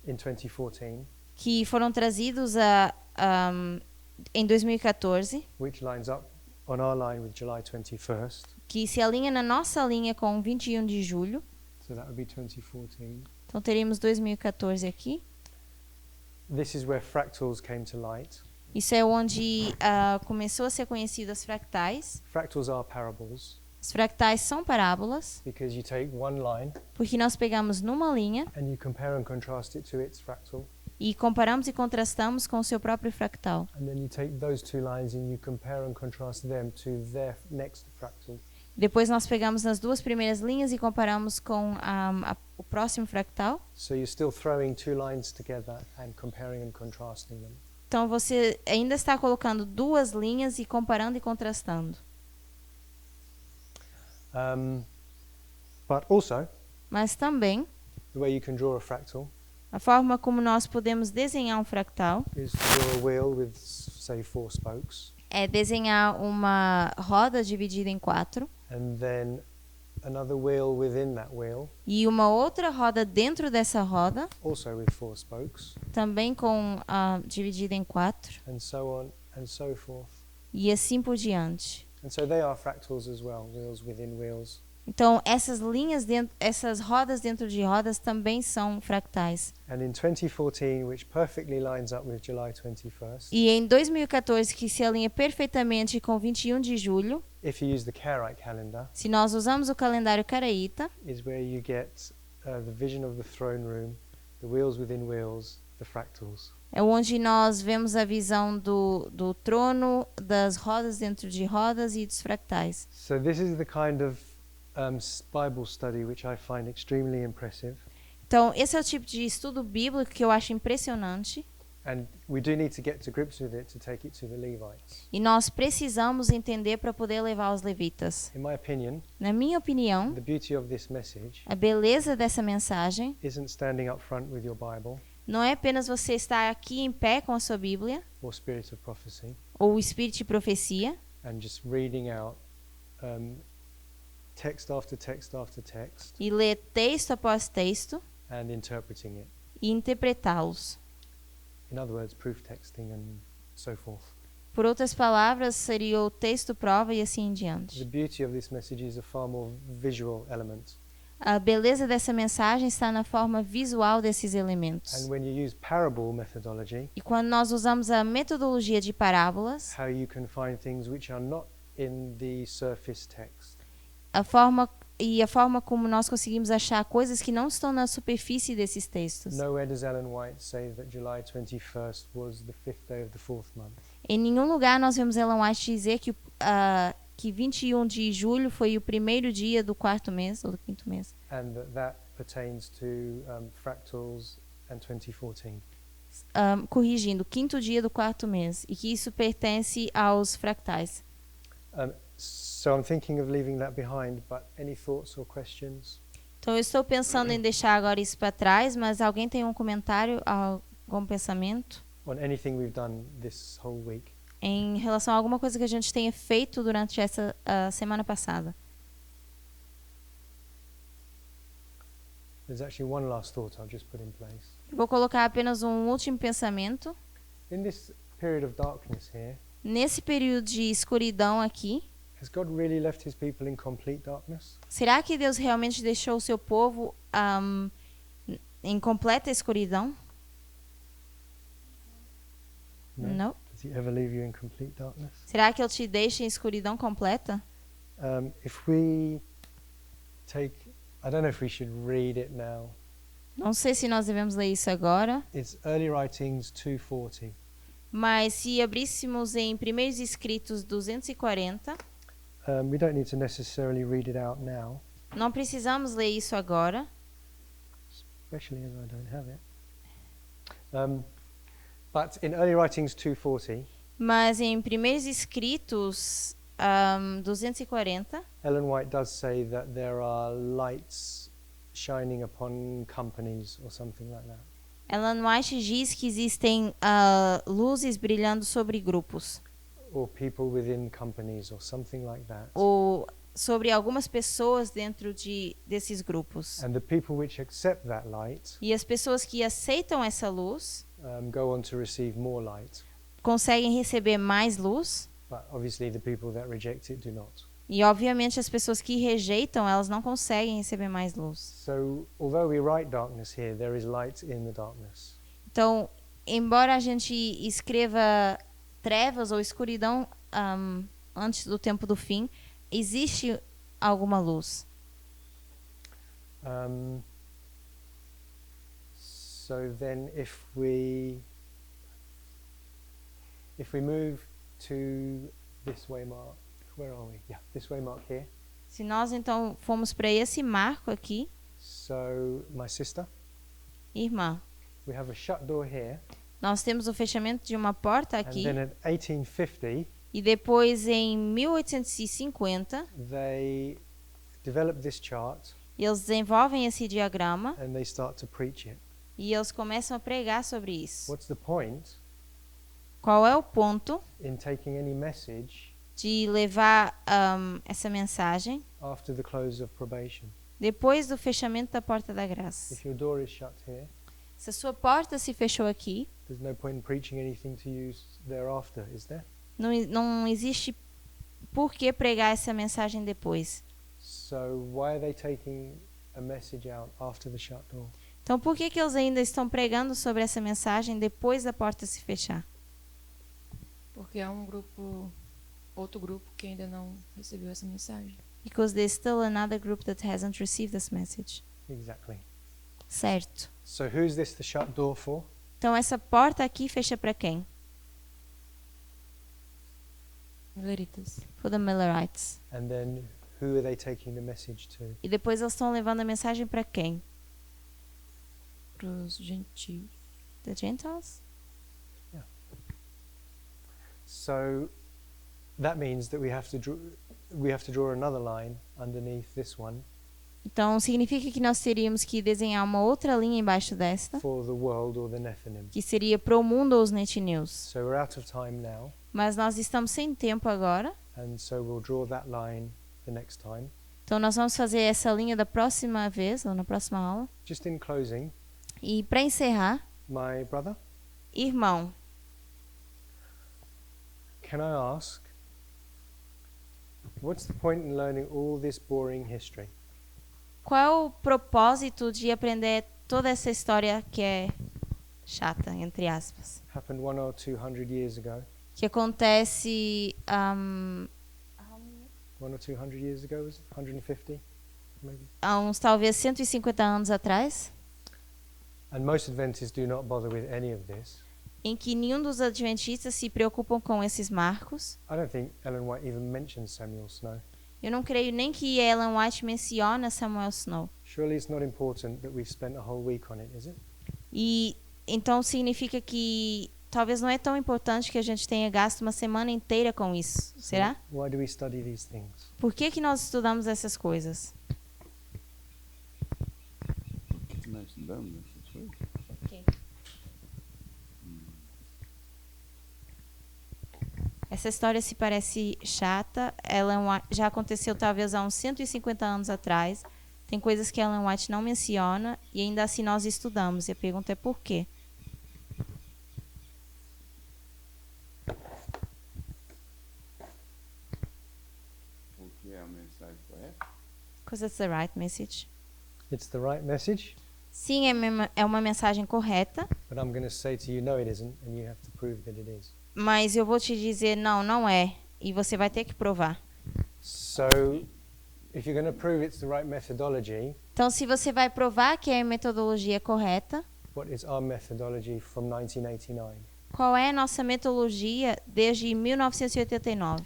in 2014, que foram trazidos em 2014, which lines up on our line with July 21st. que se alinha na nossa linha com 21 de julho. So that would be 2014. Então teríamos 2014 aqui. This is where fractals came to light. Isso é onde começou a ser conhecido as fractais. Fractals are parables Os fractais são parábolas, because you take one line porque nós pegamos numa linha and you compare and contrast it to its fractal. e comparamos e contrastamos com o seu próprio fractal. And then you take those two lines and you compare and contrast them to their next fractal. Depois nós pegamos nas duas primeiras linhas e comparamos com o próximo fractal. So you're still throwing two lines together and comparing and contrasting them. Então você ainda está colocando duas linhas e comparando e contrastando. But also, Mas também, the way you can draw a fractal a forma como nós podemos desenhar um fractal is to draw a wheel with, say, 4 spokes, é desenhar uma roda dividida em 4 and then another wheel within that wheel, e uma outra roda dentro dessa roda, also with 4 spokes, também dividida em 4 and so on and so forth. e assim por diante. And so they are fractals as well, wheels within wheels. Então essas rodas dentro de rodas também são fractais. And in 2014, which perfectly lines up with July 21st, E em 2014, que se alinha perfeitamente com 21 de julho, if you use the Karaite calendar, se nós usamos o calendário caraíta, is where you get the vision of the throne room, the wheels within wheels, the fractals. é onde nós vemos a visão do trono, das rodas dentro de rodas e dos fractais. So this is the kind of Bible study which I find extremely impressive. Então, esse é o tipo de estudo bíblico que eu acho impressionante. And we do need to get to grips with it to take it to the Levites. E nós precisamos entender para poder levar aos levitas. In my opinion, Na minha opinião, the beauty of this message a beleza dessa mensagem isn't standing up front with your Bible não é apenas você estar aqui em pé com a sua Bíblia or Spirit of Prophecy ou o Espírito de Profecia and just reading out text after text after text e ler texto após texto and interpreting it. e interpretá-los. In other words, proof texting and so forth. Por outras palavras, seria o texto prova e assim em The diante. beauty of this message is a far more visual element. A beleza dessa mensagem está na forma visual desses elementos. And when you use parable methodology, E quando nós usamos a metodologia de parábolas, how you can find things which are not in the surface text. a forma como nós conseguimos achar coisas que não estão na superfície desses textos. Nowhere does Ellen White say that July 21st was the 5th day of the 4th month. Em nenhum lugar nós vemos Ellen White dizer que 21 de julho foi o primeiro dia do 4º mês ou do 5º mês. And that pertains to fractals and 2014. corrigindo, quinto dia do quarto mês, e que isso pertence aos fractais. So I'm thinking of leaving that behind, but any thoughts or questions? Então eu estou pensando em deixar agora isso para trás, mas alguém tem um comentário, algum pensamento On anything we've done this whole week? em relação a alguma coisa que a gente tenha feito durante essa semana passada? There's actually one last thought I'll just put in place. Eu vou colocar apenas um último pensamento. In this period of darkness here, Nesse período de escuridão aqui, has God really left his people in complete darkness? será que Deus realmente deixou o seu povo em completa escuridão? Não. Does he ever leave you in complete darkness? Será que Ele te deixa em escuridão completa? If we take, I don't know if we should read it now. Não sei se nós devemos ler isso agora, It's Early Writings 2:40. mas se abríssemos em Primeiros Escritos 240, We don't need to necessarily read it out now, não precisamos ler isso agora, especially as I don't have it. But in Early Writings 2:40, mas em Primeiros Escritos 240, Ellen White does say that there are lights shining upon companies or something like that. Ellen White diz que existem luzes brilhando sobre grupos, Or people within companies or something like that. ou sobre algumas pessoas dentro desses grupos. And the people which accept that light E as pessoas que aceitam essa luz go on to receive more light. conseguem receber mais luz, But obviously the people that reject it do not. e obviamente as pessoas que rejeitam, elas não conseguem receber mais luz. So although we write darkness here, there is light in the darkness. Então, embora a gente escreva trevas ou escuridão antes do tempo do fim, existe alguma luz. So then if we move to this way mark, where are we? Yeah, this way mark here. Se nós então formos para esse marco aqui, So my sister, irmã, we have a shut door here, nós temos o fechamento de uma porta and aqui, then at 1850 e depois em 1850 they develop this chart eles desenvolvem esse diagrama and they start to preach it. e eles começam a pregar sobre isso. What's the point Qual é o ponto in taking any message de levar essa mensagem after the close of probation? depois do fechamento da porta da graça? If your door is shut here, Se a sua porta se fechou aqui, there's no point in preaching anything to you thereafter, is there? não existe por que pregar essa mensagem depois. So why are they taking a message out after the shut door? Então, por que eles ainda estão pregando sobre essa mensagem depois da porta se fechar? Porque há outro grupo que ainda não recebeu essa mensagem. Because there's still another group that hasn't received this message. Exactly. Certo. So who's this the shut door for? Então, essa porta aqui fecha para quem? Milleritas. For the Millerites. And then who are they taking the message to? E depois eles estão levando a mensagem para quem? Para os gentios. The Gentiles? So that means that we have to draw another line underneath this one Então, significa que nós teríamos que desenhar uma outra linha embaixo desta, for the world or the Nephilim. que seria pro mundo ou os Netinews. So we're out of time now, Mas nós estamos sem tempo agora, and so we'll draw that line the next time. então nós vamos fazer essa linha da próxima vez, ou na próxima aula. Just in closing, E para encerrar, my brother, irmão, can I ask, what's the point in learning all this boring history? qual é o propósito de aprender toda essa história que é chata, entre aspas, Happened 100 or 200 years ago. que acontece 1 or 200 years ago, was it? 150, maybe. há uns talvez 150 anos atrás, And most Adventists do not bother with any of this. em que nenhum dos adventistas se preocupam com esses marcos. I don't think Ellen White even mentions Samuel Snow. Eu não creio nem que Ellen White menciona Samuel Snow. Surely it's not important that we've spent a whole week on it, is it? E Então significa que talvez não é tão importante que a gente tenha gasto uma semana inteira com isso. Será? Why do we study these things? Por que que nós estudamos essas coisas? Por que nós estudamos essas coisas? Essa história se parece chata. Já aconteceu talvez há uns 150 anos atrás. Tem coisas que Ellen White não menciona e ainda assim nós estudamos. E a pergunta é por quê? Porque é a mensagem correta? Because it's the right message. It's the right message, Sim, é uma mensagem correta, but I'm going to say to you, no, it isn't, and you have to prove that it is. mas eu vou te dizer, não, não é. E você vai ter que provar. So, if you're going to prove it's the right methodology, Então, se você vai provar que a metodologia é correta, what is our methodology from 1989? qual é a nossa metodologia desde 1989?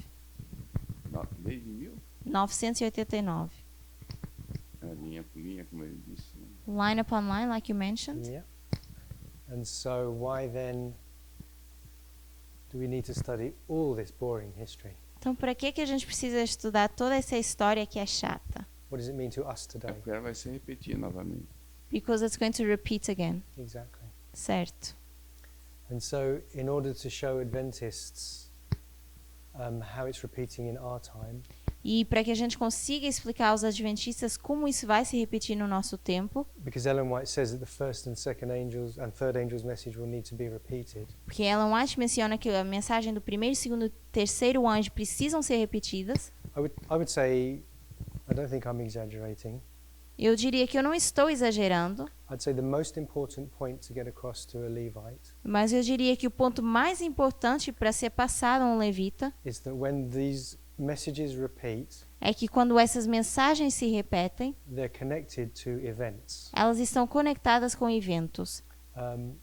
Desde 1000? 989. Linha por linha, como ele disse. Né? Line upon line, like you mentioned. Yeah. And so, why then do we need to study all this boring history? Então, para que a gente precisa estudar toda essa história que é chata? What does it mean to us today? Porque ela vai se repetir novamente. Because it's going to repeat again. Exactly. Certo. And so, in order to show Adventists how it's repeating in our time, E para que a gente consiga explicar aos adventistas como isso vai se repetir no nosso tempo, because Ellen White says that the first and second angels and third angel's message will need to be repeated. porque Ellen White menciona que a mensagem do primeiro, segundo e terceiro anjo precisam ser repetidas, I would say, I don't think I'm exaggerating. eu diria que eu não estou exagerando, I'd say the most important point to get across to a Levite mas eu diria que o ponto mais importante para ser passado a um levita is that when these messages repeat, é que quando essas mensagens se repetem, they're connected to events. elas estão conectadas com eventos.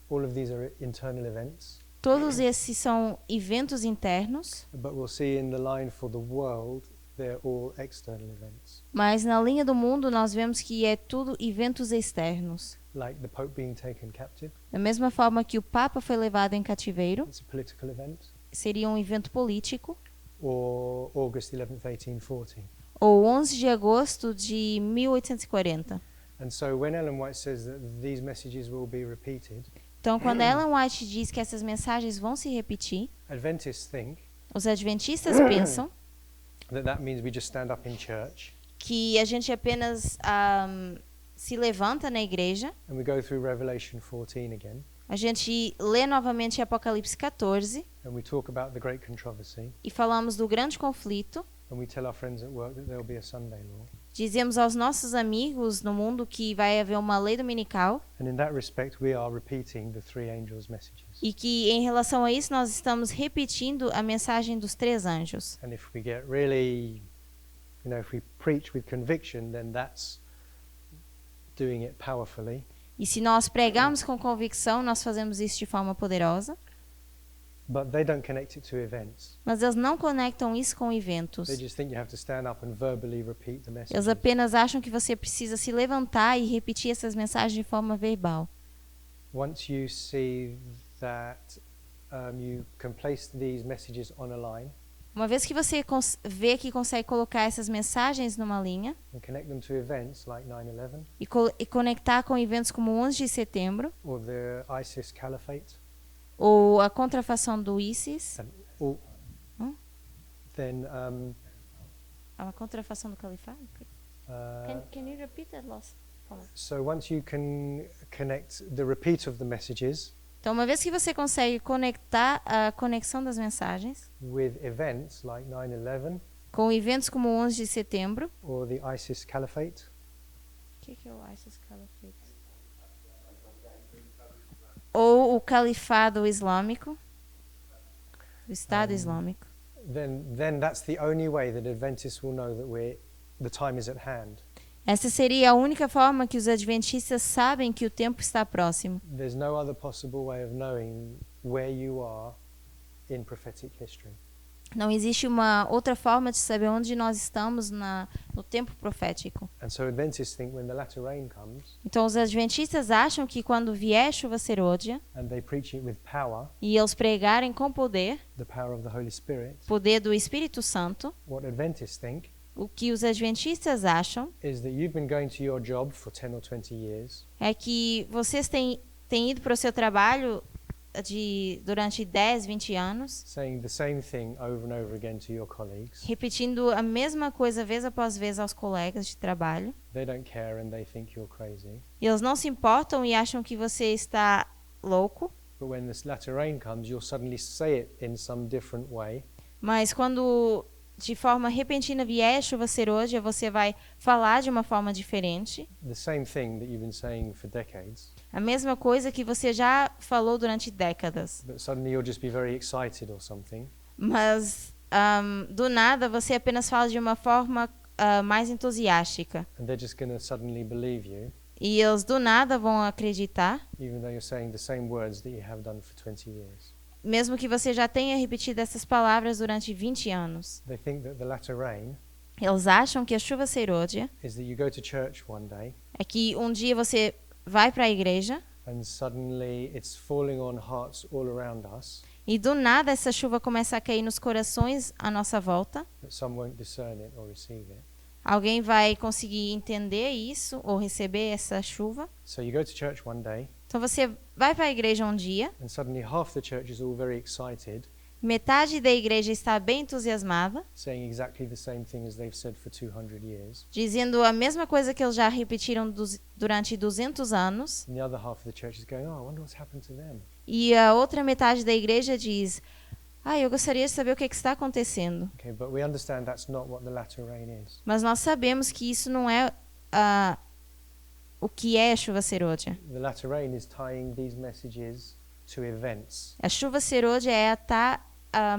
All of these are internal events, Todos esses são eventos internos, but we'll see in the line for the world, they're all external events, mas na linha do mundo nós vemos que é tudo eventos externos. like the Pope being taken captive. Da mesma forma que o Papa foi levado em cativeiro, It's a political event. seria um evento político, Or August 11th, 1840. ou 11 de agosto de 1840. And so when Ellen White says that these messages will be repeated, Então, quando Ellen White diz que essas mensagens vão se repetir, Adventists think os adventistas pensam that means we just stand up in church que a gente apenas se levanta na igreja, and we go through Revelation 14 again, a gente lê novamente Apocalipse 14 and we talk about the great controversy, e falamos do grande conflito, and we tell our friends at work that there'll be a Sunday law. dizemos aos nossos amigos no mundo que vai haver uma lei dominical And in that respect, we are repeating the three angels' messages. e que, em relação a isso, nós estamos repetindo a mensagem dos três anjos. And if we get really, if we preach with conviction, then that's doing it powerfully. E se nós pregarmos com convicção, nós fazemos isso de forma poderosa. But they don't connect it to events. Mas eles não conectam isso com eventos. They just think you have to stand up and verbally repeat the message. Eles apenas acham que você precisa se levantar e repetir essas mensagens de forma verbal. Once you see that you can place these messages on a line Uma vez que você vê que consegue colocar essas mensagens numa linha and connect them to events like 9/11 e conectar com eventos como o 11 de setembro or the ISIS Caliphate, ou a contrafação do ISIS, then a contrafação do califado. Can you repeat that last part? so once you can connect the repeat of the messages Então, uma vez que você consegue conectar a conexão das mensagens with events like 9/11 com eventos como o 11 de setembro, or the ISIS Caliphate, o que é o ISIS Caliphate? Ou o califado islâmico, o Estado Islâmico. then that's the only way that Adventists will know that the time is at hand. Essa seria a única forma que os adventistas sabem que o tempo está próximo. There's no other possible way of knowing where you are in prophetic history. Não existe uma outra forma de saber onde nós estamos no tempo profético. And so Adventists think when the latter rain comes, Então os adventistas acham que quando vier chuva serôdia and they preach it with power, e eles pregarem com poder, the power of the Holy Spirit, poder do Espírito Santo, what Adventists think o que os adventistas acham is that you've been going to your job for 10 or 20 years, é que vocês têm ido para o seu trabalho durante 10, 20 anos, saying the same thing over and over again to your colleagues. repetindo a mesma coisa vez após vez aos colegas de trabalho. They don't care and they think you're crazy. E eles não se importam e acham que você está louco. But when this latter rain comes, you'll suddenly say it in some different way. Mas quando de forma repentina vier a chuva serôdia, você vai falar de uma forma diferente. The same thing that you've been saying for decades. A mesma coisa que você já falou durante décadas. But suddenly you'll just be very excited or something. Mas do nada você apenas fala de uma forma mais entusiástica. And they're just going to suddenly believe you, E eles do nada vão acreditar, even though you're saying the same words that you have done for 20 years. mesmo que você já tenha repetido essas palavras durante 20 anos. They think that the latter rain Eles acham que a chuva serôdia is that you go to church one day é que um dia você vai para a igreja and suddenly it's falling on hearts all around us, e do nada essa chuva começa a cair nos corações à nossa volta. but some won't discern it or receive it. Alguém vai conseguir entender isso ou receber essa chuva. So you go to church one day Então você vai para a igreja um dia, and suddenly half the church is all very excited, metade da igreja está bem entusiasmada, saying exactly the same thing as they've said for 200 years. dizendo a mesma coisa que eles já repetiram durante 200 anos. And the other half of the church is going, oh, I wonder what's happened to them. E a outra metade da igreja diz: eu gostaria de saber o que está acontecendo. Okay, but we understand that's not what the latter rain is. Mas nós sabemos que isso não é o que é a chuva serôdia. The latter rain is tying these messages to events, A chuva serôdia é atar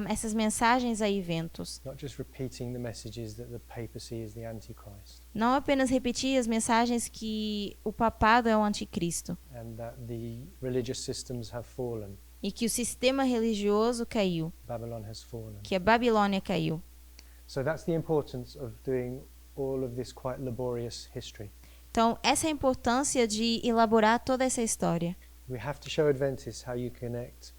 essas mensagens a eventos. not just repeating the messages that the papacy is the Antichrist Não apenas repetir as mensagens que o papado é o anticristo and that the religious systems have fallen. e que o sistema religioso caiu, Babylon has fallen. que a Babilônia caiu. So that's the importance of doing all of this quite laborious history. Então, essa é a importância de elaborar toda essa história. We have to show Adventists how you connect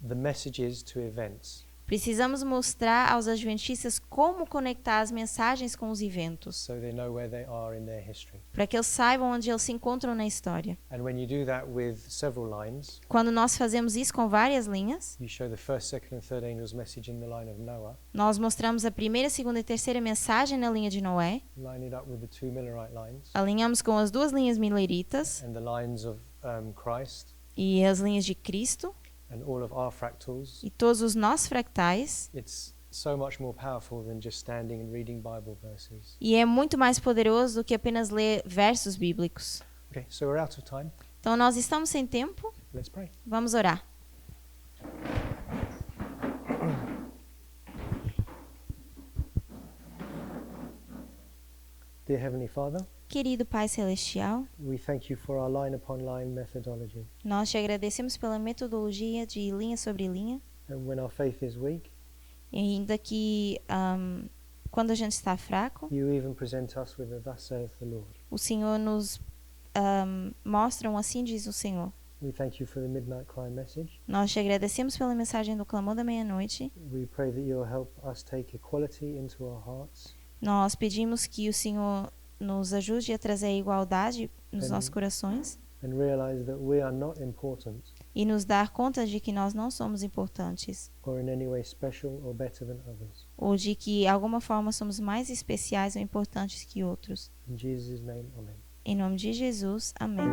the messages to events. Precisamos mostrar aos adventistas como conectar as mensagens com os eventos, So they know where they are in their history. para que eles saibam onde eles se encontram na história. And when you do that with several lines, Quando nós fazemos isso com várias linhas, you show the first, second and third angels' message in the line of Noah, nós mostramos a primeira, segunda e terceira mensagem na linha de Noé, line it up with the two Millerite lines alinhamos com as duas linhas mileritas and the lines of Christ e as linhas de Cristo and all of our fractals. e todos os nossos fractais. It's so much more powerful than just standing and reading Bible verses. E é muito mais poderoso do que apenas ler versos bíblicos. Okay, so we're out of time. Então nós estamos sem tempo, Let's pray. vamos orar. Dear Heavenly Father, Querido Pai Celestial, we thank you for our line upon line methodology. nós te agradecemos pela metodologia de linha sobre linha. And when our faith is weak, E ainda que quando a gente está fraco, you even present us with a thus saith the Lord. o Senhor nos mostra assim diz o Senhor. We thank you for the midnight cry message. Nós te agradecemos pela mensagem do clamor da meia-noite. We pray that you'll help us take equality into our hearts Nós pedimos que o Senhor nos ajude a trazer a igualdade nos nossos corações and realize that we are not important e nos dar conta de que nós não somos importantes or in any way special or better than others. ou de que, de alguma forma, somos mais especiais ou importantes que outros. In Jesus' name, amen. Em nome de Jesus, amém.